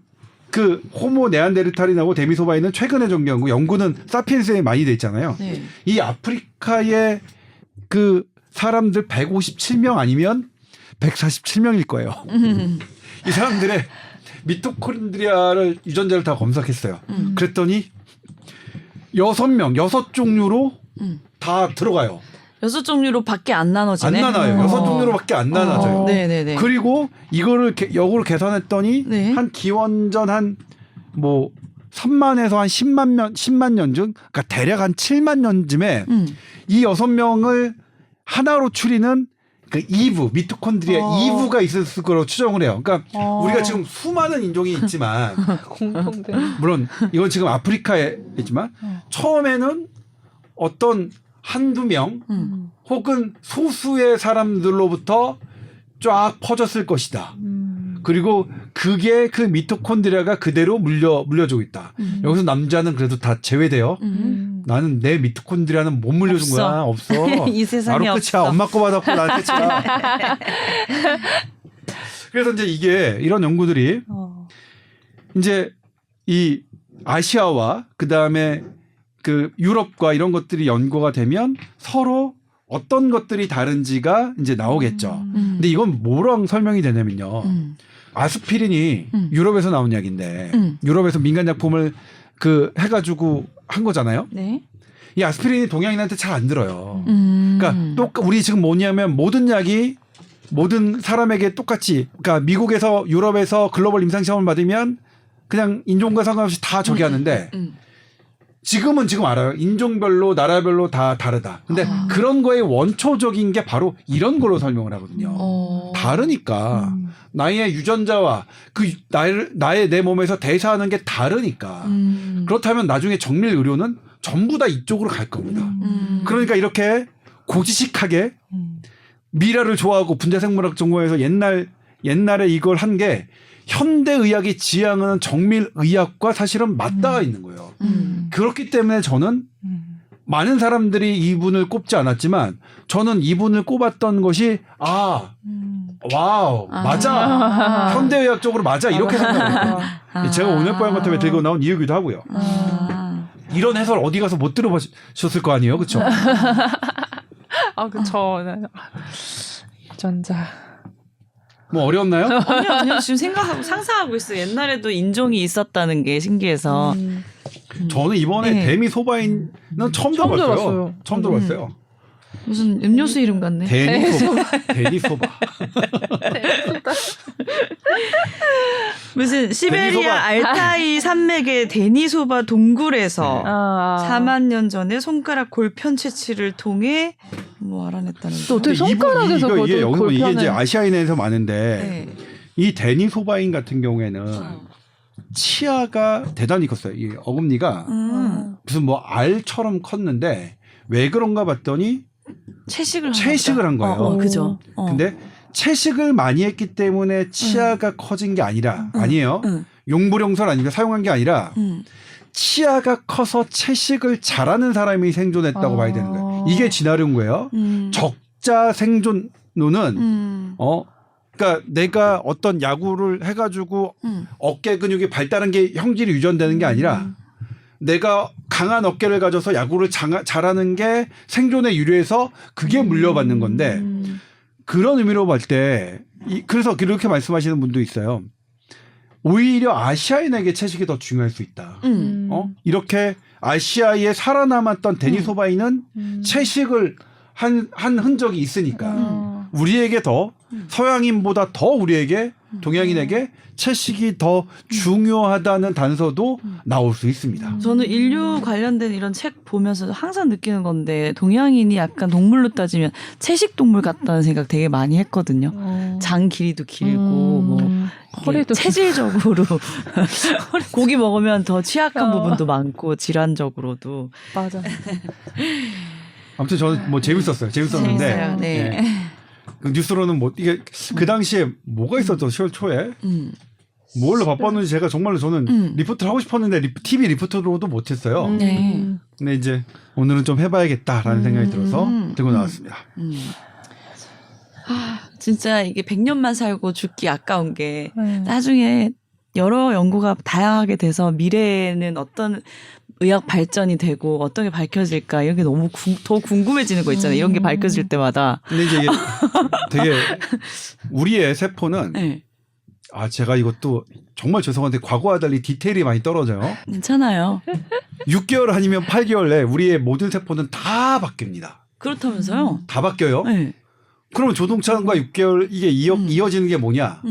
그 호모 네안데르탈인하고 데니소바인은 최근에 좀 연구는 사피엔스에 많이 돼 있잖아요. 네. 이 아프리카의 그 사람들 157명 아니면 147명일 거예요. 이 사람들의 미토콘드리아를 유전자를 다 검색했어요. 그랬더니 6종류로 다 들어가요. 6종류로밖에 안 나눠지네. 안 나눠요. 6종류로밖에 안 나눠져요. 네네네. 그리고 이거를 역으로 계산했더니 네. 한 기원전 한 뭐 3만에서 한 10만 년쯤 그러니까 대략 한 7만 년쯤에 이 6명을 하나로 추리는 그 이브 미토콘드리아 이브가 있었을 거라고 추정을 해요. 그러니까 우리가 지금 수많은 인종이 있지만 공통된 물론 이건 지금 아프리카에 있지만 처음에는 어떤 한두 명 혹은 소수의 사람들로부터 쫙 퍼졌을 것이다. 그리고 그게 그 미토콘드리아가 그대로 물려주고 있다. 여기서 남자는 그래도 다 제외돼요. 나는 내 미토콘드리아는 못 물려준 거야. 없어. 이 세상에 나로 끝이야. 없어. 엄마 거 받았고 나 끝이야. 그래서 이제 이게 이런 연구들이 이제 이 아시아와 그 다음에 그 유럽과 이런 것들이 연구가 되면 서로 어떤 것들이 다른지가 이제 나오겠죠. 근데 이건 뭐랑 설명이 되냐면요. 아스피린이 유럽에서 나온 약인데 유럽에서 민간약품을 그 해가지고 한 거잖아요. 네. 이 아스피린이 동양인한테 잘 안 들어요. 그러니까 우리 지금 뭐냐면 모든 약이 모든 사람에게 똑같이 그러니까 미국에서 유럽에서 글로벌 임상 시험을 받으면 그냥 인종과 상관없이 다 저기 하는데 지금은 지금 알아요. 인종별로 나라별로 다 다르다. 근데 그런 거의 원초적인 게 바로 이런 걸로 설명을 하거든요. 다르니까 나의 유전자와 그 나의 내 몸에서 대사하는 게 다르니까 그렇다면 나중에 정밀 의료는 전부 다 이쪽으로 갈 겁니다. 그러니까 이렇게 고지식하게 미라를 좋아하고 분자생물학 전공에서 옛날에 이걸 한 게 현대의학이 지향하는 정밀의학과 사실은 맞닿아 있는 거예요. 그렇기 때문에 저는 많은 사람들이 이분을 꼽지 않았지만 저는 이분을 꼽았던 것이 와우 맞아 현대의학적으로 맞아 이렇게 생각해요. 제가 오늘 뽀얀 것 때문에 들고 나온 이유기도 하고요. 이런 해설 어디 가서 못 들어보셨을 거 아니에요, 그렇죠? 그쵸. 유전자. 뭐 어려웠나요? 아니요. 지금 상상하고 있어요. 옛날에도 인종이 있었다는 게 신기해서. 저는 이번에 네. 데미 소바인은 처음 들어봤어요. 처음 들어봤어요. 무슨 음료수 이름 같네. 데니 소바. 무슨 시베리아 데니소바. 알타이 산맥의 데니소바 동굴에서 네. 4만 년 전에 손가락 골편 채취를 통해 뭐 알아냈다는 또 어떻게 손가락에서 이게 그것도 여기서 이게 이제 골편을- 아시아인에서 많은데 네. 이 데니 소바인 같은 경우에는 치아가 대단히 컸어요. 이 어금니가 무슨 뭐 알처럼 컸는데 왜 그런가 봤더니 채식을 한 거예요. 그죠. 근데 채식을 많이 했기 때문에 치아가 커진 게 아니에요. 용불용설 아니면 사용한 게 아니라 치아가 커서 채식을 잘하는 사람이 생존했다고 봐야 되는 거예요. 이게 진화론 거예요. 적자 생존론은 그러니까 내가 어떤 야구를 해가지고 어깨 근육이 발달한 게 형질이 유전되는 게 아니라 내가 강한 어깨를 가져서 야구를 잘하는 게 생존에 유리해서 그게 물려받는 건데 그런 의미로 볼 때 그래서 그렇게 말씀하시는 분도 있어요. 오히려 아시아인에게 채식이 더 중요할 수 있다. 이렇게 아시아에 살아남았던 데니소바인은 채식을 한 흔적이 있으니까 우리에게 더 서양인보다 더 우리에게 동양인에게 채식이 더 중요하다는 단서도 나올 수 있습니다. 저는 인류 관련된 이런 책 보면서 항상 느끼는 건데 동양인이 약간 동물로 따지면 채식 동물 같다는 생각 되게 많이 했거든요. 장 길이도 길고 뭐 허리도 체질적으로 고기 먹으면 더 취약한 부분도 많고 질환적으로도 맞아. 아무튼 저는 뭐 재밌었는데 재밌어요. 네. 그 뉴스로는 뭐 이게 그 당시에 뭐가 있었죠? 10월 초에 뭘로 바빴는지 제가 정말로 저는 리포트를 하고 싶었는데 TV 리포트로도 못했어요. 네. 근데 이제 오늘은 좀 해봐야겠다라는 생각이 들어서 들고 나왔습니다. 진짜 이게 100년만 살고 죽기 아까운 게 나중에 여러 연구가 다양하게 돼서 미래에는 어떤 의학 발전이 되고 어떤 게 밝혀질까 이런 게 너무 더 궁금해지는 거 있잖아요. 이런 게 밝혀질 때마다. 근데 이제 이게 되게 우리의 세포는 네. 제가 이것도 정말 죄송한데 과거와 달리 디테일이 많이 떨어져요. 괜찮아요. 6개월 아니면 8개월 내에 우리의 모든 세포는 다 바뀝니다. 그렇다면서요? 다 바뀌어요? 네. 그러면 조동찬과 6개월 이게 이어지는 게 뭐냐?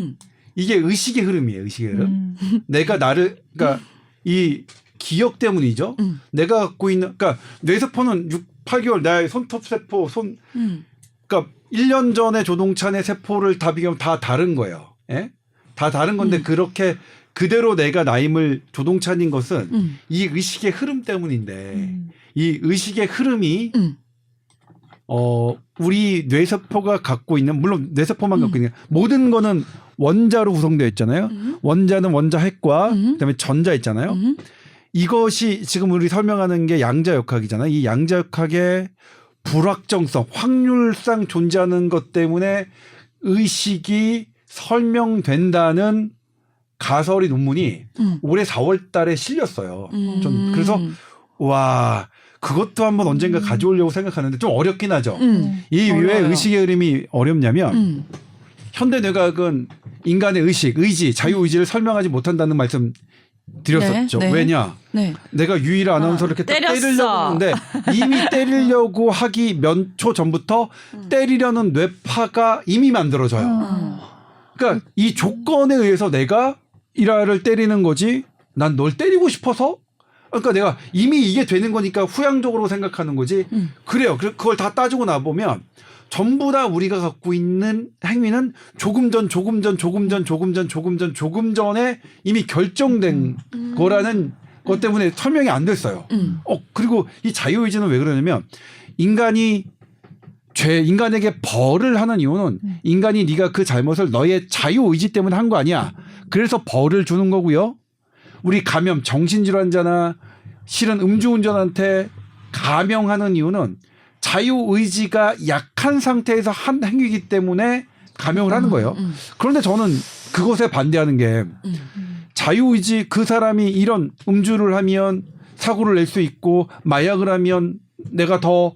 이게 의식의 흐름이에요. 의식의 흐름. 내가 그러니까 이 기억 때문이죠. 내가 갖고 있는 그러니까 뇌세포는 8개월 나의 손톱세포 그러니까 1년 전에 조동찬의 세포를 다 비교하면 다 다른 거예요. 예? 다 다른 건데 그렇게 그대로 내가 나임을 조동찬인 것은 이 의식의 흐름 때문인데 이 의식의 흐름이 우리 뇌세포가 갖고 있는 물론 뇌세포만 갖고 있는 모든 거는 원자로 구성되어 있잖아요. 원자는 원자 핵과 그다음에 전자 있잖아요. 이것이 지금 우리 설명하는 게 양자역학이잖아요. 이 양자역학의 불확정성, 확률상 존재하는 것 때문에 의식이 설명된다는 가설이 논문이 올해 4월 달에 실렸어요. 전 그래서 와 그것도 한번 언젠가 가져오려고 생각하는데 좀 어렵긴 하죠. 이 왜 의식의 흐름이 어렵냐면 현대 뇌과학은 인간의 의식, 의지, 자유의지를 설명하지 못한다는 말씀 드렸었죠. 네, 네. 왜냐? 네. 내가 유일한 아나운서를 이렇게 딱 때리려고 하는데 이미 때리려고 하기 몇 초 전부터 때리려는 뇌파가 이미 만들어져요. 그러니까 이 조건에 의해서 내가 이라를 때리는 거지 난 널 때리고 싶어서 그러니까 내가 이미 이게 되는 거니까 후양적으로 생각하는 거지. 그래요. 그걸 다 따지고 나보면 전부 다 우리가 갖고 있는 행위는 조금 전에 이미 결정된 거라는 것 때문에 설명이 안 됐어요. 그리고 이 자유의지는 왜 그러냐면 인간에게 벌을 하는 이유는 인간이 네가 그 잘못을 너의 자유의지 때문에 한 거 아니야. 그래서 벌을 주는 거고요. 우리 감염 정신질환자나 실은 음주운전한테 감형하는 이유는 자유의지가 약한 상태에서 한 행위이기 때문에 감형을 하는 거예요. 그런데 저는 그것에 반대하는 게 자유의지 그 사람이 이런 음주를 하면 사고를 낼 수 있고 마약을 하면 내가 더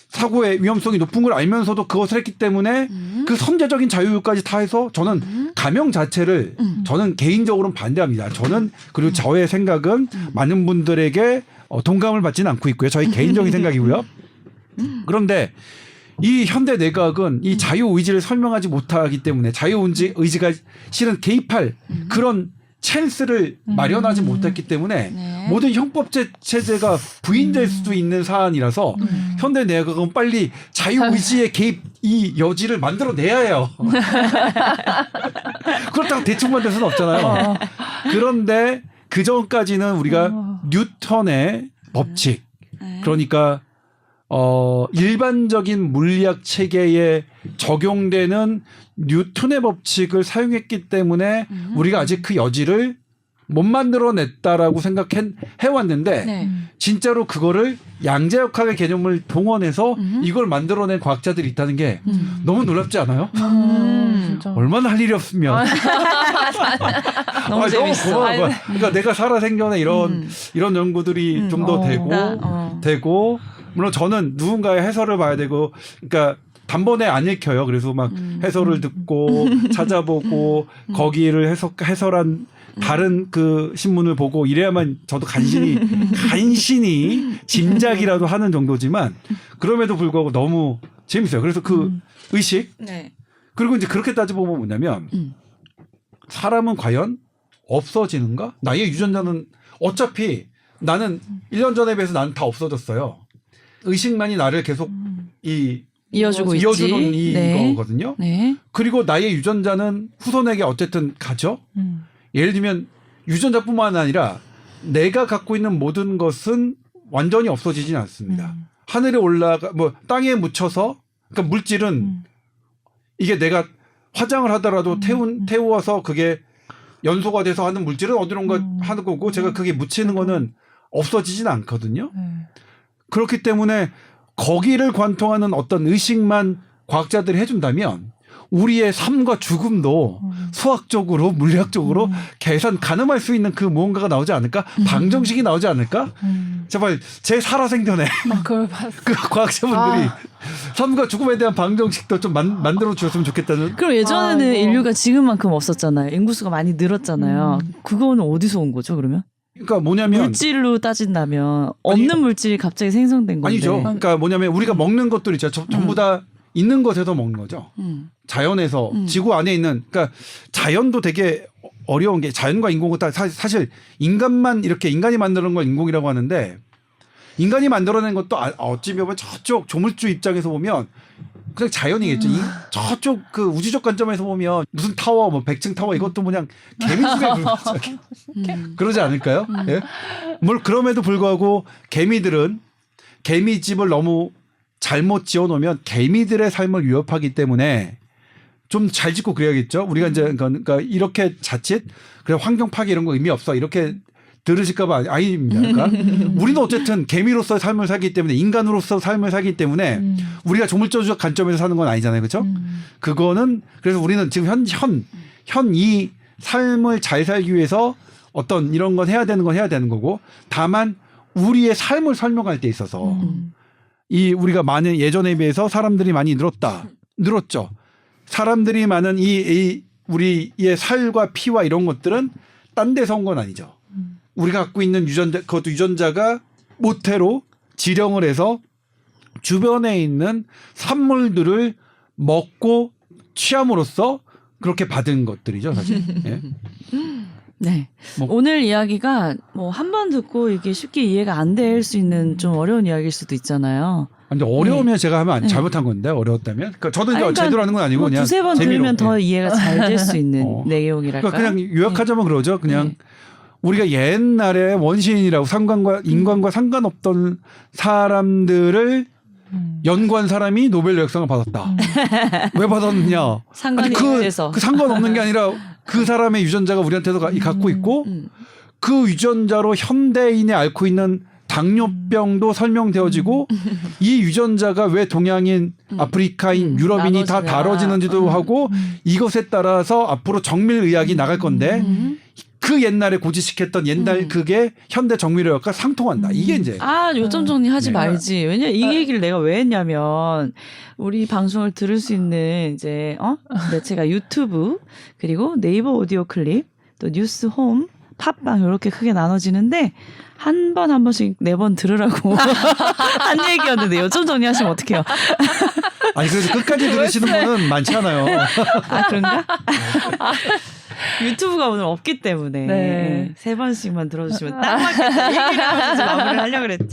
사고의 위험성이 높은 걸 알면서도 그것을 했기 때문에 그 선제적인 자유까지 다 해서 저는 감형 자체를 저는 개인적으로는 반대합니다. 저는 그리고 저의 생각은 많은 분들에게 동감을 받지는 않고 있고요. 저희 개인적인 생각이고요. 그런데 이 현대 내각은 이 자유의지를 설명하지 못하기 때문에 자유의지가 실은 개입할 그런 찬스를 마련하지 못했기 때문에 네. 모든 형법 체제가 부인될 수도 있는 사안이라서 현대 내각은 빨리 자유의지의 개입 이 여지를 만들어내야 해요. 그렇다고 대충 만들 수는 없잖아요. 그런데 그 전까지는 우리가 뉴턴의 법칙 그러니까 일반적인 물리학 체계에 적용되는 뉴턴의 법칙을 사용했기 때문에 우리가 아직 그 여지를 못 만들어냈다라고 생각해왔는데 네. 진짜로 그거를 양자역학의 개념을 동원해서 이걸 만들어낸 과학자들이 있다는 게 너무 놀랍지 않아요? 진짜. 얼마나 할 일이 없으면 너무 재밌어. 고마워. 그러니까 내가 살아생전에 이런 연구들이 좀 더 되고 물론 저는 누군가의 해설을 봐야 되고 그러니까 단번에 안 읽혀요. 그래서 막 해설을 듣고 찾아보고 거기를 해설한 다른 그 신문을 보고 이래야만 저도 간신히 짐작이라도 하는 정도지만 그럼에도 불구하고 너무 재밌어요. 그래서 그 의식 네. 그리고 이제 그렇게 따져보면 뭐냐면 사람은 과연 없어지는가? 나의 유전자는 어차피 나는 1년 전에 비해서 나는 다 없어졌어요. 의식만이 나를 계속 이어주는 이거거든요. 네. 그리고 나의 유전자는 후손에게 어쨌든 가죠. 예를 들면 유전자뿐만 아니라 내가 갖고 있는 모든 것은 완전히 없어지진 않습니다. 하늘에 올라가 땅에 묻혀서 그러니까 물질은 이게 내가 화장을 하더라도 태워서 그게 연소가 돼서 하는 물질은 어디론가 하는 거고 제가 그게 묻히는 거는 없어지진 않거든요. 그렇기 때문에 거기를 관통하는 어떤 의식만 과학자들이 해준다면 우리의 삶과 죽음도 수학적으로 물리학적으로 계산 가늠할 수 있는 그 무언가가 나오지 않을까? 방정식이 나오지 않을까? 제발 제 살아생전에 그걸 봤어. 그 과학자분들이 삶과 죽음에 대한 방정식도 좀 만들어 주셨으면 좋겠다는. 그럼 예전에는 인류가 지금만큼 없었잖아요. 인구수가 많이 늘었잖아요. 그거는 어디서 온 거죠, 그러면? 그러니까 뭐냐면 물질로 따진다면 없는 물질이 갑자기 생성된 건데. 아니죠. 그러니까 뭐냐면 우리가 먹는 것들 있죠. 전부 다 있는 것에서 먹는 거죠. 자연에서 지구 안에 있는 그러니까 자연도 되게 어려운 게 자연과 인공은 사실 인간이 만드는 걸 인공이라고 하는데 인간이 만들어낸 것도 어찌 보면 저쪽 조물주 입장에서 보면 그냥 자연이겠죠. 저쪽 그 우주적 관점에서 보면 무슨 타워, 100층 타워 이것도 그냥 개미집에 그러지 않을까요? 예? 물론 그럼에도 불구하고 개미들은 개미집을 너무 잘못 지어놓으면 개미들의 삶을 위협하기 때문에 좀 잘 짓고 그래야겠죠. 우리가 이제 그러니까 이렇게 자칫 그래 환경 파괴 이런 거 의미 없어 이렇게 들으실까봐 아닙니다. 그러니까 우리는 어쨌든 개미로서 삶을 살기 때문에 인간으로서 삶을 살기 때문에 우리가 조물주적 관점에서 사는 건 아니잖아요, 그렇죠? 그거는 그래서 우리는 지금 현 이 삶을 잘 살기 위해서 어떤 이런 건 해야 되는 거고 다만 우리의 삶을 설명할 때 있어서 이 우리가 많은 예전에 비해서 사람들이 많이 늘었죠. 사람들이 많은 이 우리의 살과 피와 이런 것들은 딴 데서 온 건 아니죠. 우리가 갖고 있는 그것도 유전자가 모태로 지령을 해서 주변에 있는 산물들을 먹고 취함으로써 그렇게 받은 것들이죠, 사실. 예. 네. 뭐. 오늘 이야기가 뭐 한 번 듣고 이게 쉽게 이해가 안 될 수 있는 좀 어려운 이야기일 수도 있잖아요. 근데 어려우면 제가 하면 네. 잘못한 건데 어려웠다면 그러니까 저도 이제 그러니까 제대로 하는 건 아니고 뭐 그냥 두세 번 재미로. 들으면 더 예. 이해가 잘 될 수 있는 내용이랄까. 그러니까 그냥 요약하자면 그러죠. 그냥 네. 우리가 옛날에 원시인이라고 인간과 상관없던 사람들을 연구한 사람이 노벨 역상을 받았다. 왜 받았느냐? 상관이 돼서. 그 상관없는 게 아니라 그 사람의 유전자가 우리한테도 갖고 있고 그 유전자로 현대인이 앓고 있는 당뇨병도 설명되어지고 이 유전자가 왜 동양인, 아프리카인, 유럽인이 다 다뤄지는지도 하고 이것에 따라서 앞으로 정밀의학이 나갈 건데 그 옛날에 고지식했던 옛날 그게 현대 정밀의학과 상통한다. 이게 이제 요점 정리하지 네. 말지. 왜냐 이 얘기를 내가 왜 했냐면 우리 방송을 들을 수 있는 이제 매체가 유튜브 그리고 네이버 오디오 클립 또 뉴스 홈 팟빵 이렇게 크게 나눠지는데 한 번씩 4번 들으라고 한 얘기였는데 요점 정리하시면 어떡해요? 아니 그래도 끝까지 들으시는 분은 많지 않아요. 아 그런가? 유튜브가 오늘 없기 때문에 네. 3번씩만 들어주시면 딱 맞겠다. 얘기를 하면서 마무리를 하려고 그랬죠.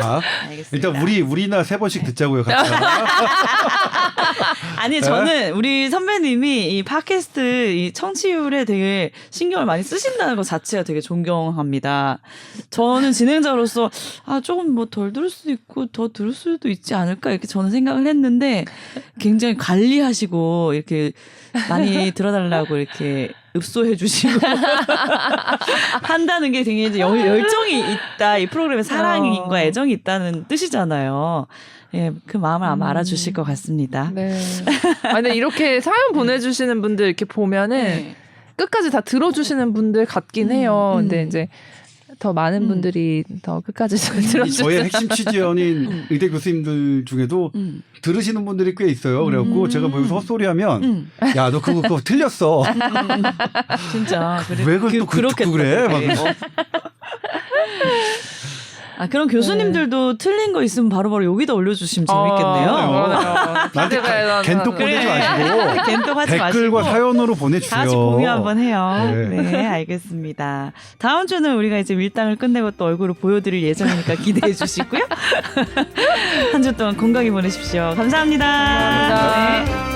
자, 알겠습니다. 일단 우리나 3번씩 듣자고요. 같이. 아니 저는 우리 선배님이 이 팟캐스트 이 청취율에 되게 신경을 많이 쓰신다는 것 자체가 되게 존경합니다. 저는 진행자로서 조금 뭐 덜 들을 수도 있고 더 들을 수도 있지 않을까 이렇게 저는 생각을 했는데 굉장히 관리하시고 이렇게 많이 들어달라고 이렇게 읍소해 주시고 한다는 게 되게 이제 열정이 있다. 이 프로그램에 사랑과 애정이 있다는 뜻이잖아요. 예, 그 마음을 아마 알아주실 것 같습니다. 네. 근데 이렇게 사연 보내주시는 분들 이렇게 보면은 네. 끝까지 다 들어주시는 분들 같긴 해요. 근데 이제 더 많은 분들이 더 끝까지 들어주세요. 저의 핵심 취재원인 의대 교수님들 중에도 들으시는 분들이 꽤 있어요. 그래갖고 제가 뭐 여기서 헛소리하면 야, 너 그거 틀렸어. 진짜 왜 그걸 또 듣고 그래? 막 그럼 교수님들도 틀린 거 있으면 바로바로 여기다 올려주시면 재밌겠네요. 나한테 겐톡 보내지 마시고 겐톡 하지 댓글과 마시고 사연으로 보내주세요. 다 같이 공유 한번 해요. 네. 네, 알겠습니다. 다음 주는 우리가 이제 밀당을 끝내고 또 얼굴을 보여드릴 예정이니까 기대해 주시고요. 한 주 동안 건강히 보내십시오. 감사합니다. 감사합니다. 네.